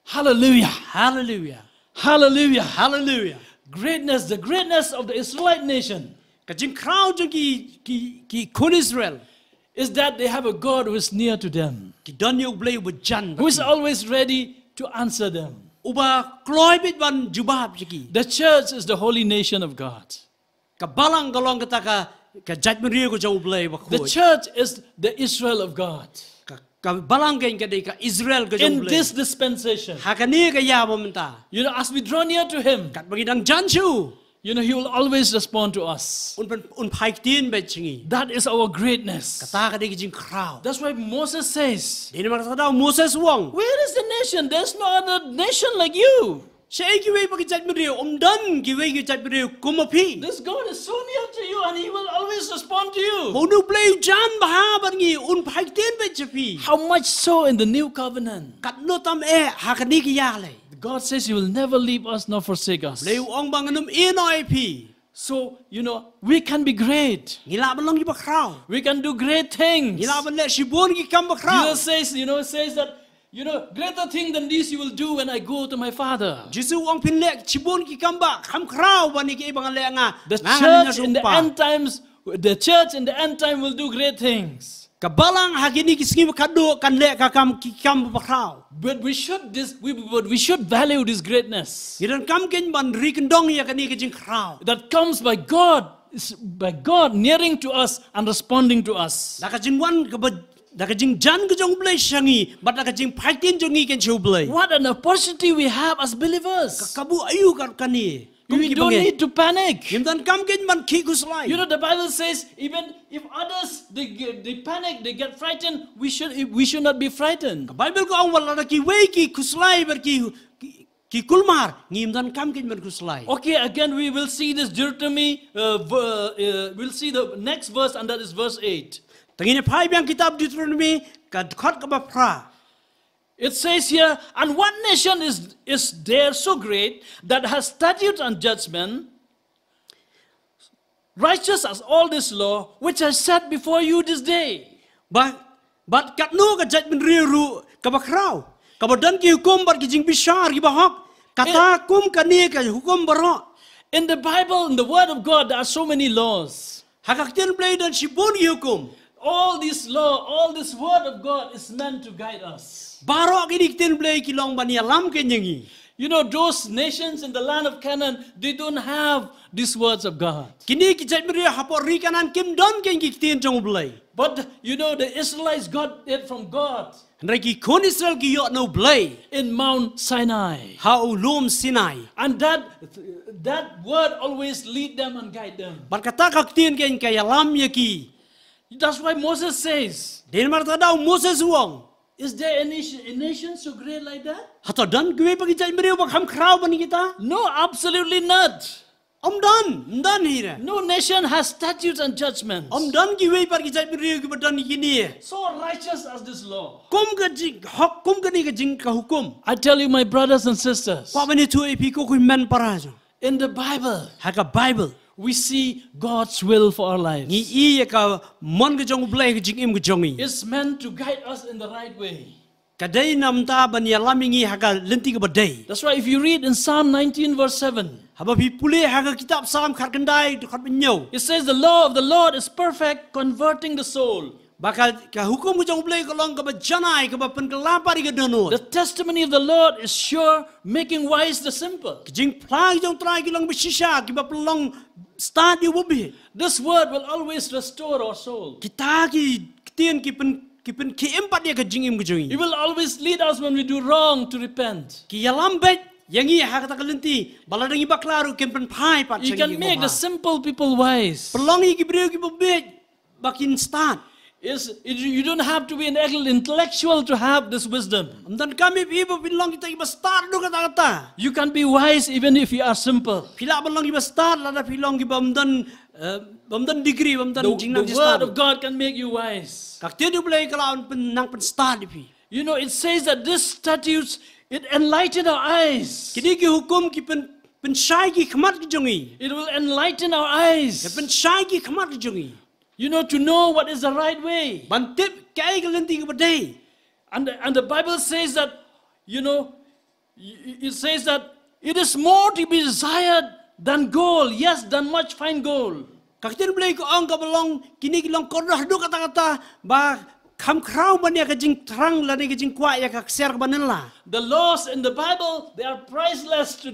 Hallelujah. Hallelujah. Hallelujah. Hallelujah. Greatness, the greatness of the Israelite nation Kajing crowd ju ki kun Israel. is that they have a God who is near to them, Ki donyo belai bejan. who is always ready to answer them. Uba kloy bit ban jubab jiki. The church is the holy nation of God. Ka balang galong kata ka judgment rio ko jau belai The bakoi. church is the Israel of God. Ka balang kain kadai ka Israel ko jau In belai. this dispensation, Hakani ka ya momenta. you know, as we draw near to him, Kat bagi dang janju. you know, he will always respond to us. Un paik tin bet chingi. That is our greatness. Kata kadai kijing crowd. That's why Moses says, Ini makata daw Moses wong. where is the nation? There's no other nation like you. Say kiwe bagi judgment rio dan kiwe ki judgment rio kumapi. This God is so near to you and he will always respond to you. Mau nu belai jan baha bangi un paik tin bet cepi. How much so in the new covenant? Kat no tam hakani ki ya le. God says he will never leave us nor forsake us. Belai ong banganum NIP. So, you know, we can be great. Ngila belong ki bakrau. We can do great things. Ngila ben lek shibon ki kam bakrau. Jesus says, says that, greater thing than this you will do when I go to my Father. Jisu ong pin lek shibon ki kam ba kam krau bani ki ibang lek nga. The church in the end times, will do great things. Kabalang hagini ki singi kado kan lek ka kam bakrau. But we should value this greatness Gidan kam ken ban rikendong ya kani kijing krau. that comes by God nearing to us and responding to us. Da kajing wan da kajing jan kajong blay shangi, but da kajing paitin jongi ken show blay. What an opportunity we have as believers. Kabu ayu kani. We don't need to panic. Gimdan kam ken ban ki kuslai. You know, the Bible says even if others they panic, they get frightened, we should not be frightened. Bible ko ang wala ki way ki kuslai ber ki kulmar ngimdan kam ken ban kuslai. Okay, again we will see this Deuteronomy. We'll see the next verse, and that is verse 8. Tangine pai biang kitab Deuteronomy kad khat ka ba pra. It says here, and what nation is there so great that has statutes and judgment, righteous as all this law, which I set before you this day? But kat no ka judgment ru ka ba krau. Ka ba dan ki hukum bar ki jing bishar ki ba hok. Kata kum kani ka hukum baro. In the Bible, in the Word of God, there are so many laws. Hakakten play dan shibon ki hukum. All this law, all this Word of God is meant to guide us. Baro ki dikten play ki long bani alam ken yengi. You know, those nations in the land of Canaan, they don't have these words of God. Kini ki judgment ri hapor ri kanan kim don ken ki kten jong blay. But, you know, the Israelites got it from God Ndai ki kon Israel ki yo no blay. in Mount Sinai. Ha ulum Sinai. And that word always lead them and guide them. Bar kata kakten ken kay alam ye ki. That's why Moses says, Den marta daw Moses wong. is there a nation so great like that? Hato dan kwe pagi judgment ri bak ham krau bani kita. No, absolutely not. Dan hira. No nation has statutes and judgments Dan ki way par ki judgment ri ki badan kini. so righteous as this law. Kum ka jing hok kum ka ni ka jing ka hukum. I tell you, my brothers and sisters, Pa bani tu epi ko men parajo. in the Bible, Haka Bible. we see God's will for our lives. Ni iya ka mon ka jong blay ka jing im ka jongi. It's meant to guide us in the right way. Kadai nam ta bani alamingi haka lenti ka badai. That's why if you read in Psalm 19 verse 7, Haba pi pule haka kitab Psalm khat kandai khat benyo. it says the law of the Lord is perfect, converting the soul. Bakal ka hukum ka jong blay ka long ka ba janai ka ba pen ka lapari ka dono. The testimony of the Lord is sure, making wise the simple. Jing plang jong try ki long bisisha ki ba pelong start yu bobi. This word will always restore our soul. Kita ki tien ki pen kipen ki empat dia ke jingim ke He jongi. will always lead us when we do wrong to repent. Ki yalam bet yangi hakata kalenti baladangi baklaru kipen pai pat You can make the simple people wise. Pelongi ki brio ki bebet bakin start. You don't have to be an intellectual to have this wisdom. Dan kami ibu bilang kita iba start do kata-kata. You can be wise even if you are simple. Pila bilang iba start lada bilang iba bamdan degree bamdan The jingnang word start. of God can make you wise. Kak tiada boleh kalau nang pen start ipi. You know, it says that this statutes, it enlighten our eyes. Kini ki hukum ki pen syai ki khamat ki jongi. It will enlighten our eyes. Pen syai ki khamat ki jongi. You know, to know what is the right way. Bantip kai kalenti ke badai. And the Bible says that, you know, it says that it is more to be desired than gold. Yes, than much fine gold. Kak tiada boleh ko ang kabalong kini ki long kordah do kata-kata ba kham krau bania ka jing terang lani ka jing kuat ya ka share ka banela. The laws in the Bible, they are priceless to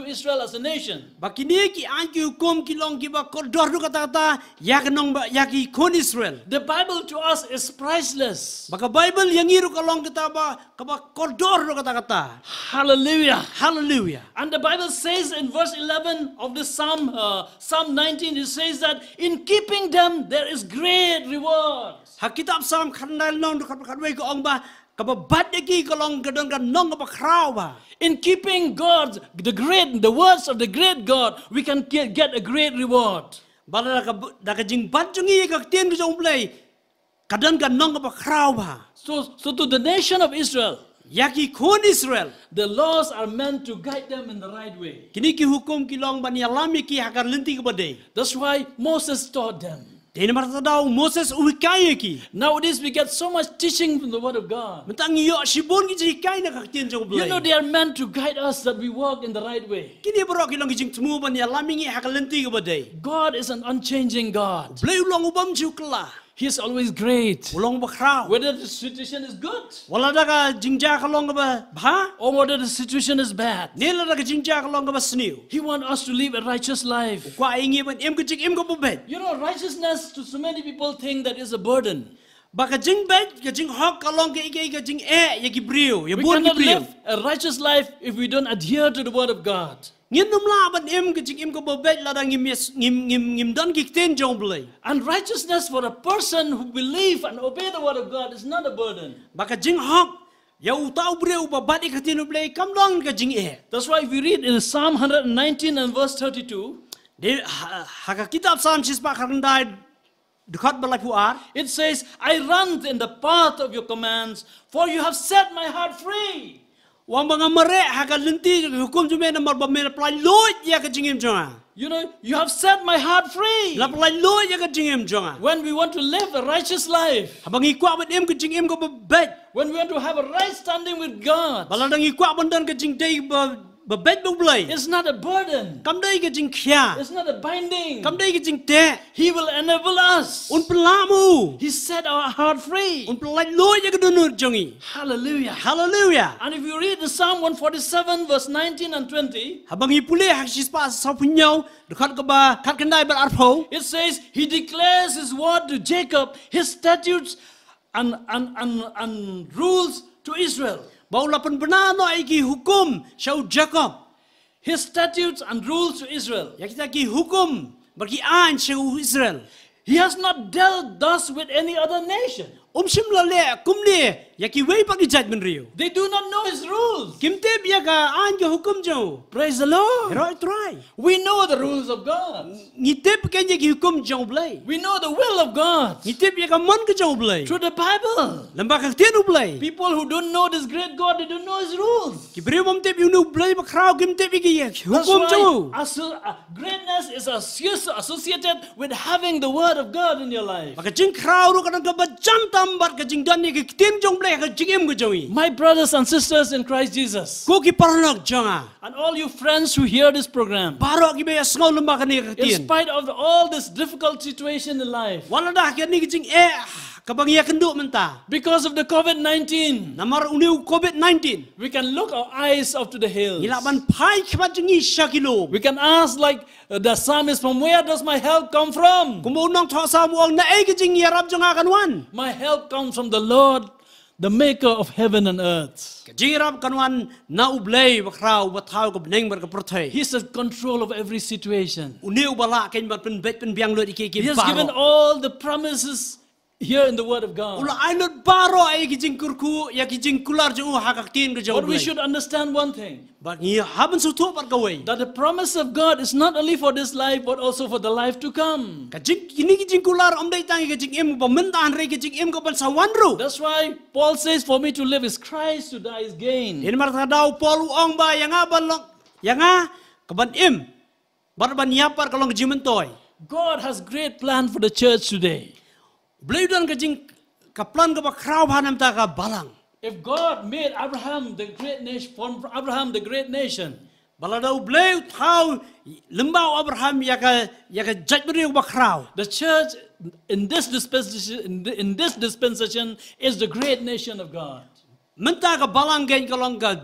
Israel as a nation. Ba kini ki ang ki hukum ki long ki ba kordah do kata-kata ya ka nong ba ya ki kon Israel. The Bible to us is priceless. Baka Bible yang iru kalong kita ba ka ba kordah do kata-kata. Hallelujah. Hallelujah. And the Bible says in verse 11 of this Psalm 19, it says that in keeping them there is great reward. Hakitab Psalm khandal nong do kadwai ko ong ba ka ba bad ki kalong kadon ka nong ka ba krau ba. In keeping the words of the great God, we can get a great reward. Bala da ka jing bad jongi ka tien ko jong play kadon ka nong ka ba krau ba. So to the nation of Israel, Yaki kon Israel. the laws are meant to guide them in the right way. Kini ki hukum ki long ban yalami ki hakar lenti ke badai. That's why Moses taught them. Tena marta daw Moses uikay ki. Nowadays we get so much teaching from the Word of God. Mentang iyo shibon ki jikay na kaktian jong You play. know, they are meant to guide us that we walk in the right way. Kini bro ki long ki jing temu ban yalami ki hakar lenti ke badai. God is an unchanging God. Play ulong ubam jukla. He is always great. Ulong ba krau. Whether the situation is good Wala da ka jingja ka long ka ba ba. or whether the situation is bad, Nila da ka jingja ka long ka ba sniu. He wants us to live a righteous life. Kwa ingi ban em ka jing em ka bubet. You know, righteousness to so many people think that is a burden. Ba ka jing bet ka jing hok ka long ka ikai ka jing ya ki brio. Ya We bon ki cannot brio. live a righteous life if we don't adhere to the Word of God. Ngin num la ban em ka jing em ka bubet la da ngim don ki ten jong play. And righteousness for a person who believes and obey the Word of God is not a burden. Baka jing hok ya utau breu ba badi ka tinu play kam dong ka jing That's why if we read in Psalm 119 and verse 32, de haka kitab Psalm sispa karandai dekat balai puar. it says, I run in the path of your commands, for you have set my heart free. Wang banga mere haka lenti hukum jume na marba mere play loy ya ka jing em jonga. You know, you have set my heart free. La play loy ya ka jing em jonga. When we want to live a righteous life, Habang ikwa ban em ka jing em ka bubet. when we want to have a right standing with God, Baladang ikwa ban dan ka jing dei bubet bu play. it's not a burden. Kam dei ka jing khia. It's not a binding. Kam dei ka jing te. He will enable us. Un pelamu. He set our heart free. Un pelai loy ya ka dunur jongi. Hallelujah. Hallelujah. And if you read the Psalm 147 verse 19 and 20, Habang ipule hak sispa sa punyau dekat ke ba kat kendai berarpo. it says, He declares His word to Jacob, His statutes and rules to Israel. Bau lapan benar no iki hukum syau Jacob. His statutes and rules to Israel. Ya kita ki hukum bagi an syau Israel. He has not dealt thus with any other nation. Simla le kumle ya ki wei pagi judgment rio. They do not know His rules. Kimte biya ka an ke hukum jau. Praise the Lord. Hero try. We know the rules of God. Ngitep kenya ki hukum jau blai. We know the will of God Ngitep ya ka man ke jau blai. through the Bible. Lembak ka tienu blai. People who don't know this great God, they don't know His rules. Ki brio mom tep unu blai ba krau kimte bi ki That's hukum jau. why greatness is associated with having the Word of God in your life. Baka jing krau ru kadang ka ba jam tambat ka jing dan ni ki tien jong blai ka jing em ke jawi. My brothers and sisters in Christ Jesus, Ko ki parnak janga. and all you friends who hear this program, Baro ki be sngau lembak ni ka in tien. spite of all this difficult situation in life, Wala dah ki ni ki jing kabang kenduk mentah. Because of the COVID-19, Namar uniu COVID-19. we can look our eyes up to the hills. Ilaban pai kebat jengi syakilo. We can ask like the psalmist, from where does my help come from? Kumunang thok samuang na ay kajing yarab jong akanwan. My help comes from the Lord, the maker of heaven and earth. Kajirab kanwan na ublay bakraw bathaw ko beneng berkepertai. He's in control of every situation. Uniu balak kain bat pen bet pen biang lut iki He has given all the promises here in the Word of God. Ula ainut baro ay kijing kurku ya kijing kular jong hakaktin ke jong. But we should understand one thing, But ni haben sutu par kawai. that the promise of God is not only for this life, but also for the life to come. Kajing kini kijing kular om dai tangi kijing em pementahan re kijing em ko ban sawanru. That's why Paul says, for me to live is Christ, to die is gain. Ini marta dau polu ong ba yang aban long yang keban em. Bar ban yapar kalong jimentoy. God has great plan for the church today. Beliau dan kajing kaplan ke bakraw hanam ta ka balang. If God made Abraham the great nation, from Abraham the great nation, Baladau beliau tahu lembau Abraham ya ka jadberi bakraw. the church in this dispensation is the great nation of God. Menta ka balang gain kalong ka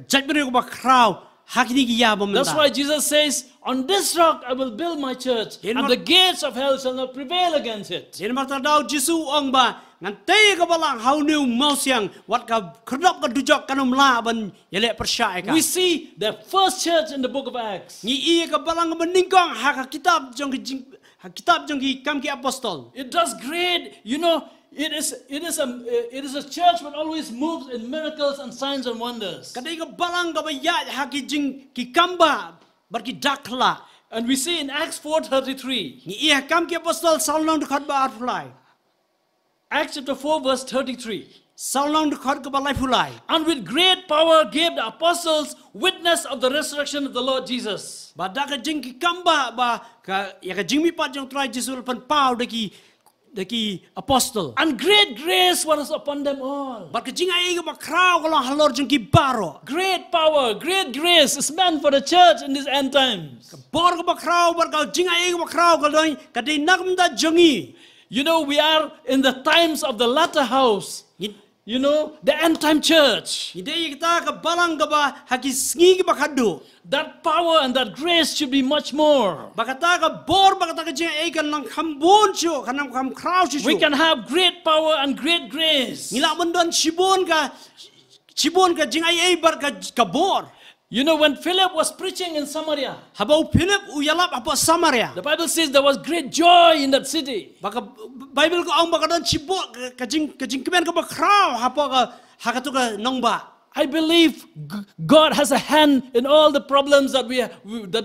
jadberi bakraw hakini kiya ba menta. That's why Jesus says, on this rock I will build my church, and the gates of hell shall not prevail against it. Ini marta dau Jisu ong ba ngantai ka balang hau niu mau siang wat ka kedap ka dujok kanum la ban yele persyai ka. We see the first church in the book of Acts. Ni iya ka balang meningkong hak kitab jong ki kam ki apostol. It does great, you know. It is a church that always moves in miracles and signs and wonders. Kadai ka balang ka bayat hak ki kamba bar ki dakla. And we see in Acts 4:33. Ni iya kam ki apostol salong dekat ba arfulai. Acts chapter 4 verse 33. Salong dekat ke balai fulai. And with great power gave the apostles witness of the resurrection of the Lord Jesus. Bada ka jing ki kamba ba ka ya ka jing mi pat jong try Jisul pan pau deki apostol. And great grace was upon them all. Bar ka jing ai ka bakraw kalong halor jong ki baro. Great power, great grace is meant for the church in these end times. Bor ka bakraw bar ka jing ai ka bakraw kalong kadai nakmda jongi. You know, we are in the times of the latter house. You know, the end time church. Idei kita ka balang ka ba hakis ngi ka bakado. That power and that grace should be much more. Bakata ka bor bakata ka jing ai kan lang khambon chu kanam kham kraw chu. We can have great power and great grace. Ngila mendon chibon ka jing ai bar ka bor. You know, when Philip was preaching in Samaria, Habau Philip uyalap apa Samaria. the Bible says there was great joy in that city. Baka Bible ko ang bakadon chibon kajing kemen ka bakraw hapa ka hakatu ka nongba. I believe God has a hand in all the problems that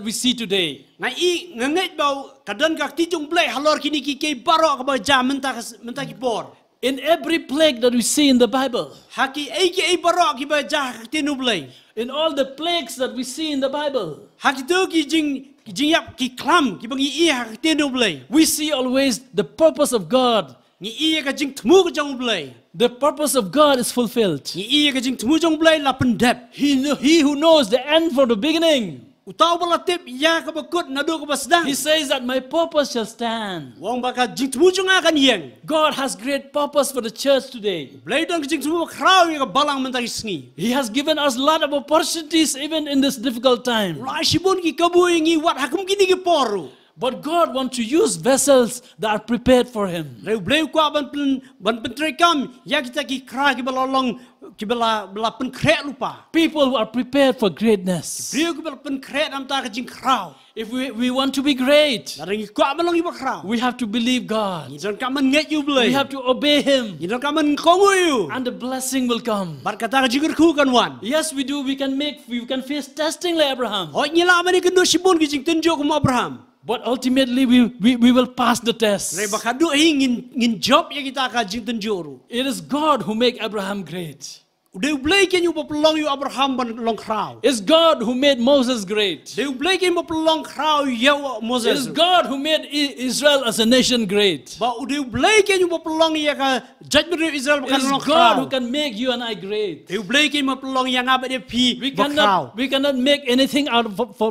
we see today. Ngai ngengait bau kadon ka tijung blai halor kini ki ke baro ka ba jam menta ki por. In every plague that we see in the Bible, Haki ai ki baro ki ba ja tinu blai. in all the plagues that we see in the Bible, Haki tu ki jing yap ki klam ki bangi iya ka tinu blai. we see always the purpose of God. Ni iya ka jing temu ka jong blai. The purpose of God is fulfilled. Ni iya ka jing temu jong blai la pendep. He who knows the end from the beginning. Utau bala tip ya ka bakut nadu ka basdang. He says that my purpose shall stand. Wong baka jing temu jong akan yeng. God has great purpose for the church today. Blai dong jing temu kraw ya ka balang mentari sngi. He has given us a lot of opportunities even in this difficult time. Ra shibon ki kabui ngi wat hakum kini ki poru. But God wants to use vessels that are prepared for Him. Reu bleu kwa ban pentrai kam ya kita ki kra ki balalong ki bala pen krek lupa. People who are prepared for greatness. Reu ki bala pen krek am ta ka jing kraw. If we want to be great, Larang ki kwa balong iba kraw. we have to believe God. Ni don kaman nget you blai. We have to obey Him, Ni don kaman kongu you. and the blessing will come. Bar kata ka jigur ku kan wan. Yes, we do. We can face testing like Abraham. Hoi nyala mani kendo shibon ki jing tenjo kum Abraham. But ultimately, we will pass the test. Reu bakadu hi ngin job ya kita ka jing tenjo ru. It is God who made Abraham great. Deu blai ken you pelong you Abraham ban long kraw. It's God who made Moses great. Deu blai ken pelong kraw ya It Moses. is God who made Israel as a nation great. Ba deu blai ken you pelong ya ka judgment Israel It bukan is long God who kraw. can make you and I great. Deu blai ken pelong yang apa dia pi We bakraw. cannot make anything out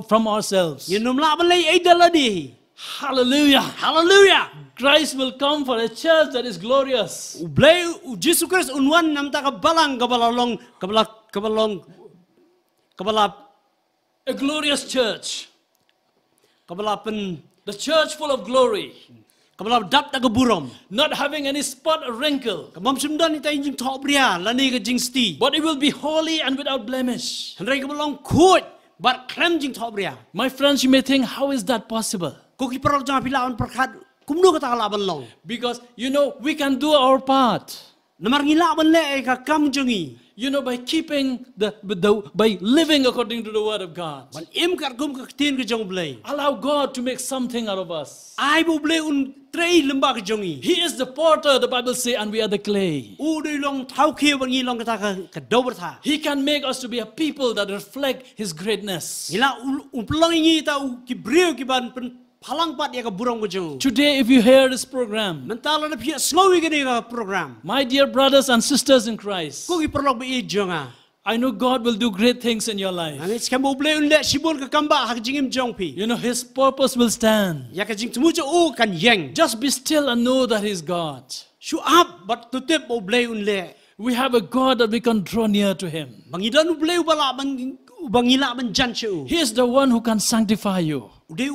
from ourselves. You nom la balai ai dala di. Hallelujah. Hallelujah. Christ will come for a church that is glorious. Ublay Jesus Christ unwan nam ta kabalang kabalalong kabala A glorious church. kabalapen The church full of glory. kabala dap ta kaburom. Not having any spot or wrinkle. Kamam sumdan ita jing thok bria lani ka jing sti. But it will be holy and without blemish. Hanrai kabalong khut but klem jing thok bria. My friends, you may think, how is that possible? Ko ki parok jang pilawan perkhat kumno ka ta laban long. Because, we can do our part. Namar ngilaban le ka kam jongi. By keeping by living according to the word of God. Ban im kar kum ka tin ka jong blay. Allow God to make something out of us. Ai bu blay un trei lemba ka jongi. He is the potter, the Bible says, and we are the clay. U dei long thau khia ban ngi long ka ta ka dober tha. He can make us to be a people that reflect His greatness. Ila umplang ngi ta u ki breu ki ban phalang pat ya ka burong ka jong. Today, if you hear this program, Mentala na pia slowi ka ni ka program. my dear brothers and sisters in Christ, Ko ki perlok ba i jonga. I know God will do great things in your life. Angit ka mo blay un le sibon ka kamba ha jingim jong pi. His purpose will stand. Ya ka jing tmu cho u kan yeng. Just be still and know that He's God. Shu up but tutip mo blay un le. We have a God that we can draw near to Him. Bangidan u blay u bala bangila ban jan chu. He is the one who can sanctify you. Ude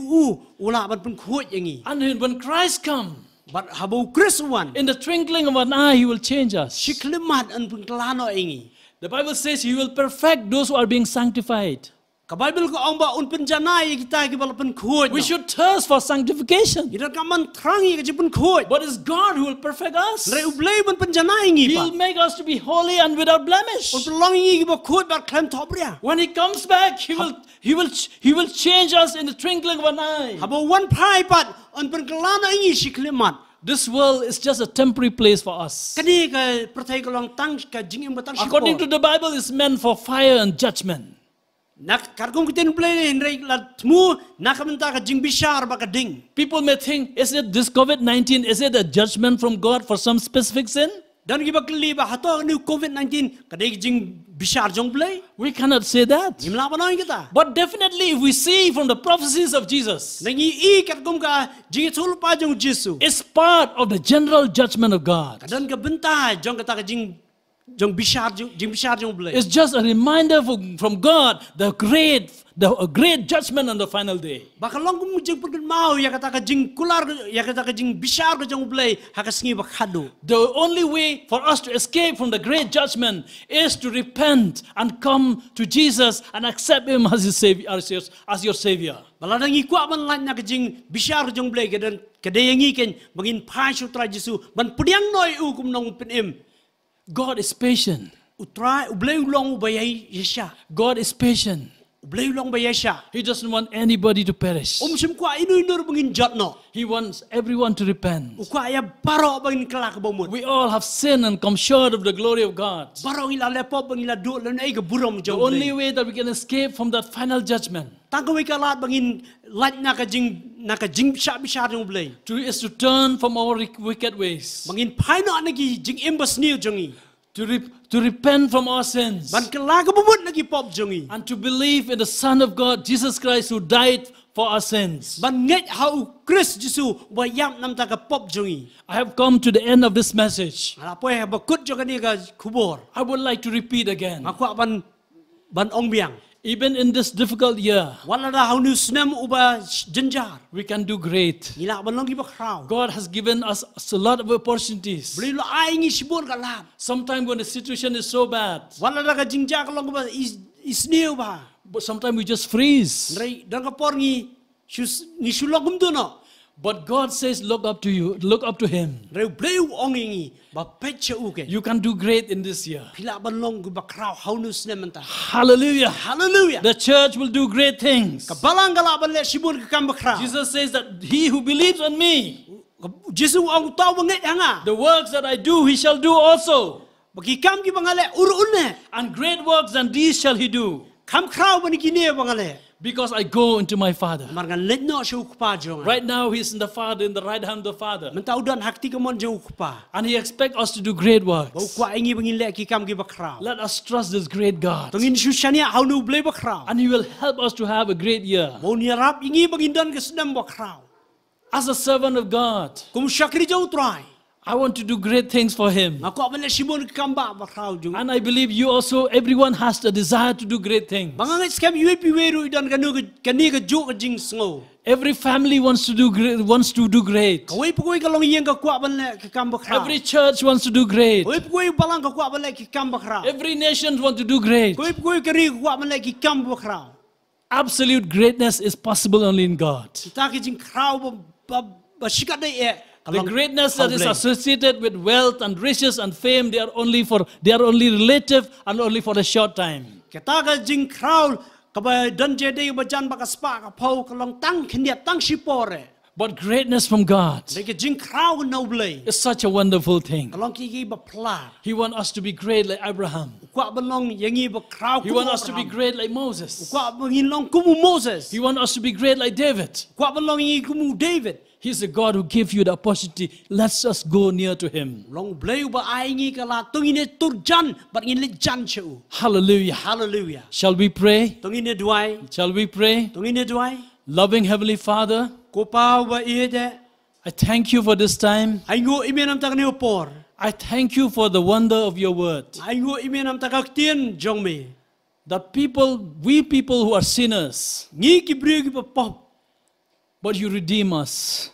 ula ban pun khut yangi. And when Christ comes, But habo Chris one. in the twinkling of an eye, He will change us. Shiklemat an pun klano yangi. The Bible says He will perfect those who are being sanctified. Ka Bible ko ang ba un penjanai kita ki bala pun khut. We should thirst for sanctification. Ida ka man trangi ka pun khut. But it's God who will perfect us. Re ublay ban penjanai ngi pa. He'll make us to be holy and without blemish. Un pelong ngi ki ba khut ba klem thopria. When He comes back, He will change us in the twinkling of an eye. Habo one pai pat an pun klano yangi shiklemat. This world is just a temporary place for us. Kani ka pertai ko lang tang ka jingim batang shikpo. According to the Bible, it's meant for fire and judgment. Nak kargong kitin play nrei latmu nakamenta ka jing bishar ba ka ding. People may think, is it this COVID-19, is it a judgment from God for some specific sin? Dan ki ba kli ba hato ni COVID-19 kadai jing bishar jong play. We cannot say that. Imla ba kita. But definitely, if we see from the prophecies of Jesus, Nangi I kargong ka jing tul pa jong Jesu. it's part of the general judgment of God. Kadan ka benta jong kata ka jing bishar jong play. It's just a reminder from God, the great judgment on the final day. Bakalong kum jing pun mau ya kata ka jing kular ya kata ka jing bishar ka jong play hakasingi ba khadu. The only way for us to escape from the great judgment is to repent and come to Jesus and accept Him as His Savior, as your Savior. Baladang ikwa man lan na ka jing bishar jong play kadan kadai yangi ken bangin pai sutra Jesu ban pudiang noi u kum nong penim. God is patient. Utrai ublay ulong ubayay yesha. God is patient. Ublay ulong bayay siya. He doesn't want anybody to perish. Sim kwa inu bangin jot no. He wants everyone to repent. Ukwa ya baro bangin kelak bomut. We all have sinned and come short of the glory of God. Baro ngila lepo bangila do lan ay burom The jong. only way that we can escape from that final judgment Tangko wi kalat bangin lat na ka jing sha jong blay. is to turn from our wicked ways, Bangin pai no nagi jing imbas niu jongi. to repent from our sins, Ban kelak bomut nagi pop jongi. and to believe in the Son of God, Jesus Christ, who died for our sins. Ban nget hau Chris Jesu bayam nam ta ka pop jongi. I have come to the end of this message. Alapoy ha bakut jo kani ka kubor. I would like to repeat again. Makwa ban ong biang. Even in this difficult year, Wala da hau nu snem uba jenjar. we can do great. Nila ban long ki ba kraw. God has given us a lot of opportunities. Beli lo ai ngi sibor ka lap. Sometimes when the situation is so bad, Wala da ka jingja ka long ba isniu ba. but sometimes we just freeze. Nrai dan ka por ngi sulong kum tu no. But God says, look up to you, look up to Him. Nrai bleu ong ngi ba pecha u ke. You can do great in this year. Pila ban long ku ba kraw hau nu snem anta. Hallelujah. Hallelujah. The church will do great things. Ka balang ka la ban le sibor ka kam ba kraw. Jesus says that he who believes on me, Jesu ong taw ba nget hanga. the works that I do, he shall do also. Bagi kam ki bangale urun. And great works than these shall he do. Kam kraw ban ki ne bangale. Because I go into my Father. Margan let no shu pa jong. Right now, He's in the Father, in the right hand of the Father. Mentau dan hakti ka mon jong pa. And He expects us to do great Bau works. kwa ingi bangin le ki kam ki ba kraw. Let us trust this great God. Tungin susania hau nu bleu ba kraw. And He will help us to have a great year. Mau ni rap ingi bangin dan ke sedam ba kraw. As a servant of God, Kum syakri jau try. I want to do great things for Him. Ngako bala Shibon kamba bakrau jung. And I believe you also, everyone has the desire to do great things. Bangang skam UAP weru idan kani ka jo ka jing sngo. Every family wants to do great. Kawai pukoi kalong yang ka kwa bala ka kamba krau. Every church wants to do great. Kawai pukoi balang ka kwa bala ka kamba krau. Every nation wants to do great. Kawai pukoi kari ka kwa bala ka kamba krau. Absolute greatness is possible only in God. Kita ki jing krau ba shikat dai The greatness that is associated with wealth and riches and fame, they are only relative and only for a short time. Kita ka jing krau ka ba dan je dai ba jan ba ka spa ka phau ka long tang khniat tang shipore. But greatness from God is such a wonderful thing. He wants us to be great like Abraham. He wants us to be great like Moses. He wants us to be great like David. He's a God who gives you the opportunity. Let's just go near to Him. Hallelujah. Hallelujah. Shall we pray? Shall we pray? Loving Heavenly Father, I thank you for this time. I thank you for the wonder of your word. That we people who are sinners, but you redeem us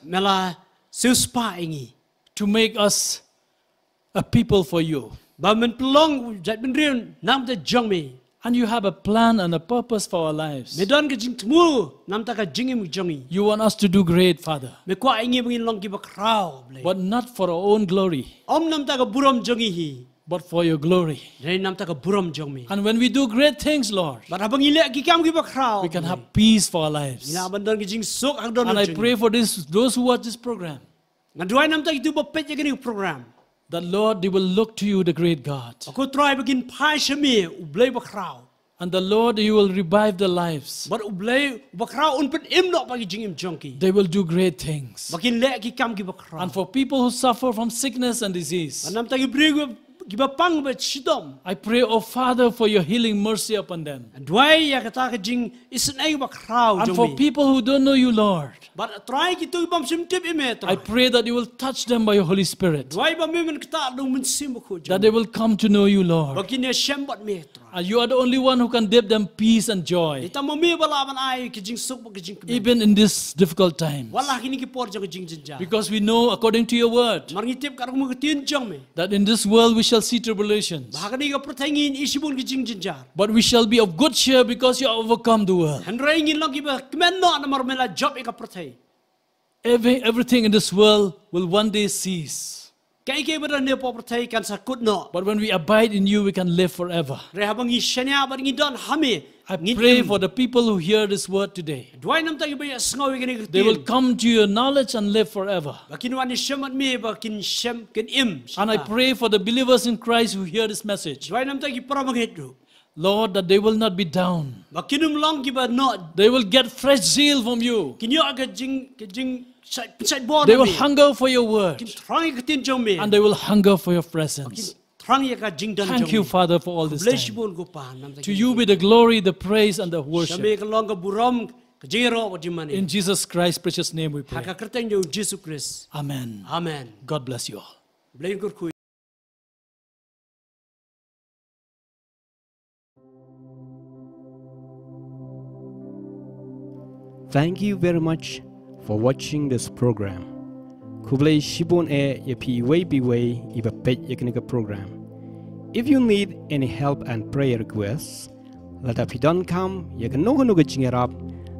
to make us a people for you. And you have a plan and a purpose for our lives. You want us to do great, Father. But not for our own glory, but for your glory. And when we do great things, Lord, we can have peace for our lives. And I pray for those who watch this program, that Lord, they will look to you, the great God. And the Lord, you will revive their lives. They will do great things. And for people who suffer from sickness and disease, I pray, oh Father, for your healing mercy upon them. And for people who don't know you, Lord, I pray that you will touch them by your Holy Spirit, that they will come to know you, Lord. And you are the only one who can give them peace and joy, even in this difficult time. Because we know, according to your word, that in this world we shall see tribulations, but we shall be of good cheer because you have overcome the world. Everything in this world will one day cease. But when we abide in you, we can live forever. I pray for the people who hear this word today. They will come to your knowledge and live forever. And I pray for the believers in Christ who hear this message, Lord, that they will not be down. They will get fresh zeal from you. They will hunger for your word, and they will hunger for your presence. Thank you, Father, for all this time. To you be the glory, the praise, and the worship. In Jesus Christ's precious name we pray. Amen. Amen. God bless you all. Thank you very much for watching this program. Kublai Shibon yapi way iba page yaknika program. If you need any help and prayer requests, let up don't come yakan no jingarap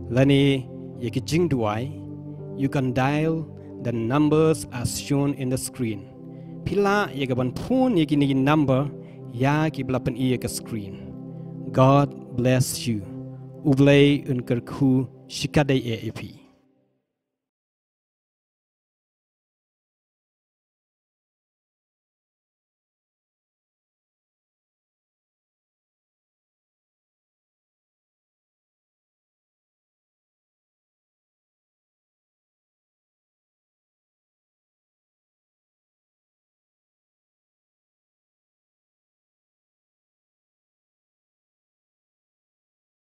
lani yakijing duai. You can dial the numbers as shown in the screen. Pila yagaban phone yakini number ya kiblapan iyaka screen. God bless you. Ublay unkerku shikadai epi.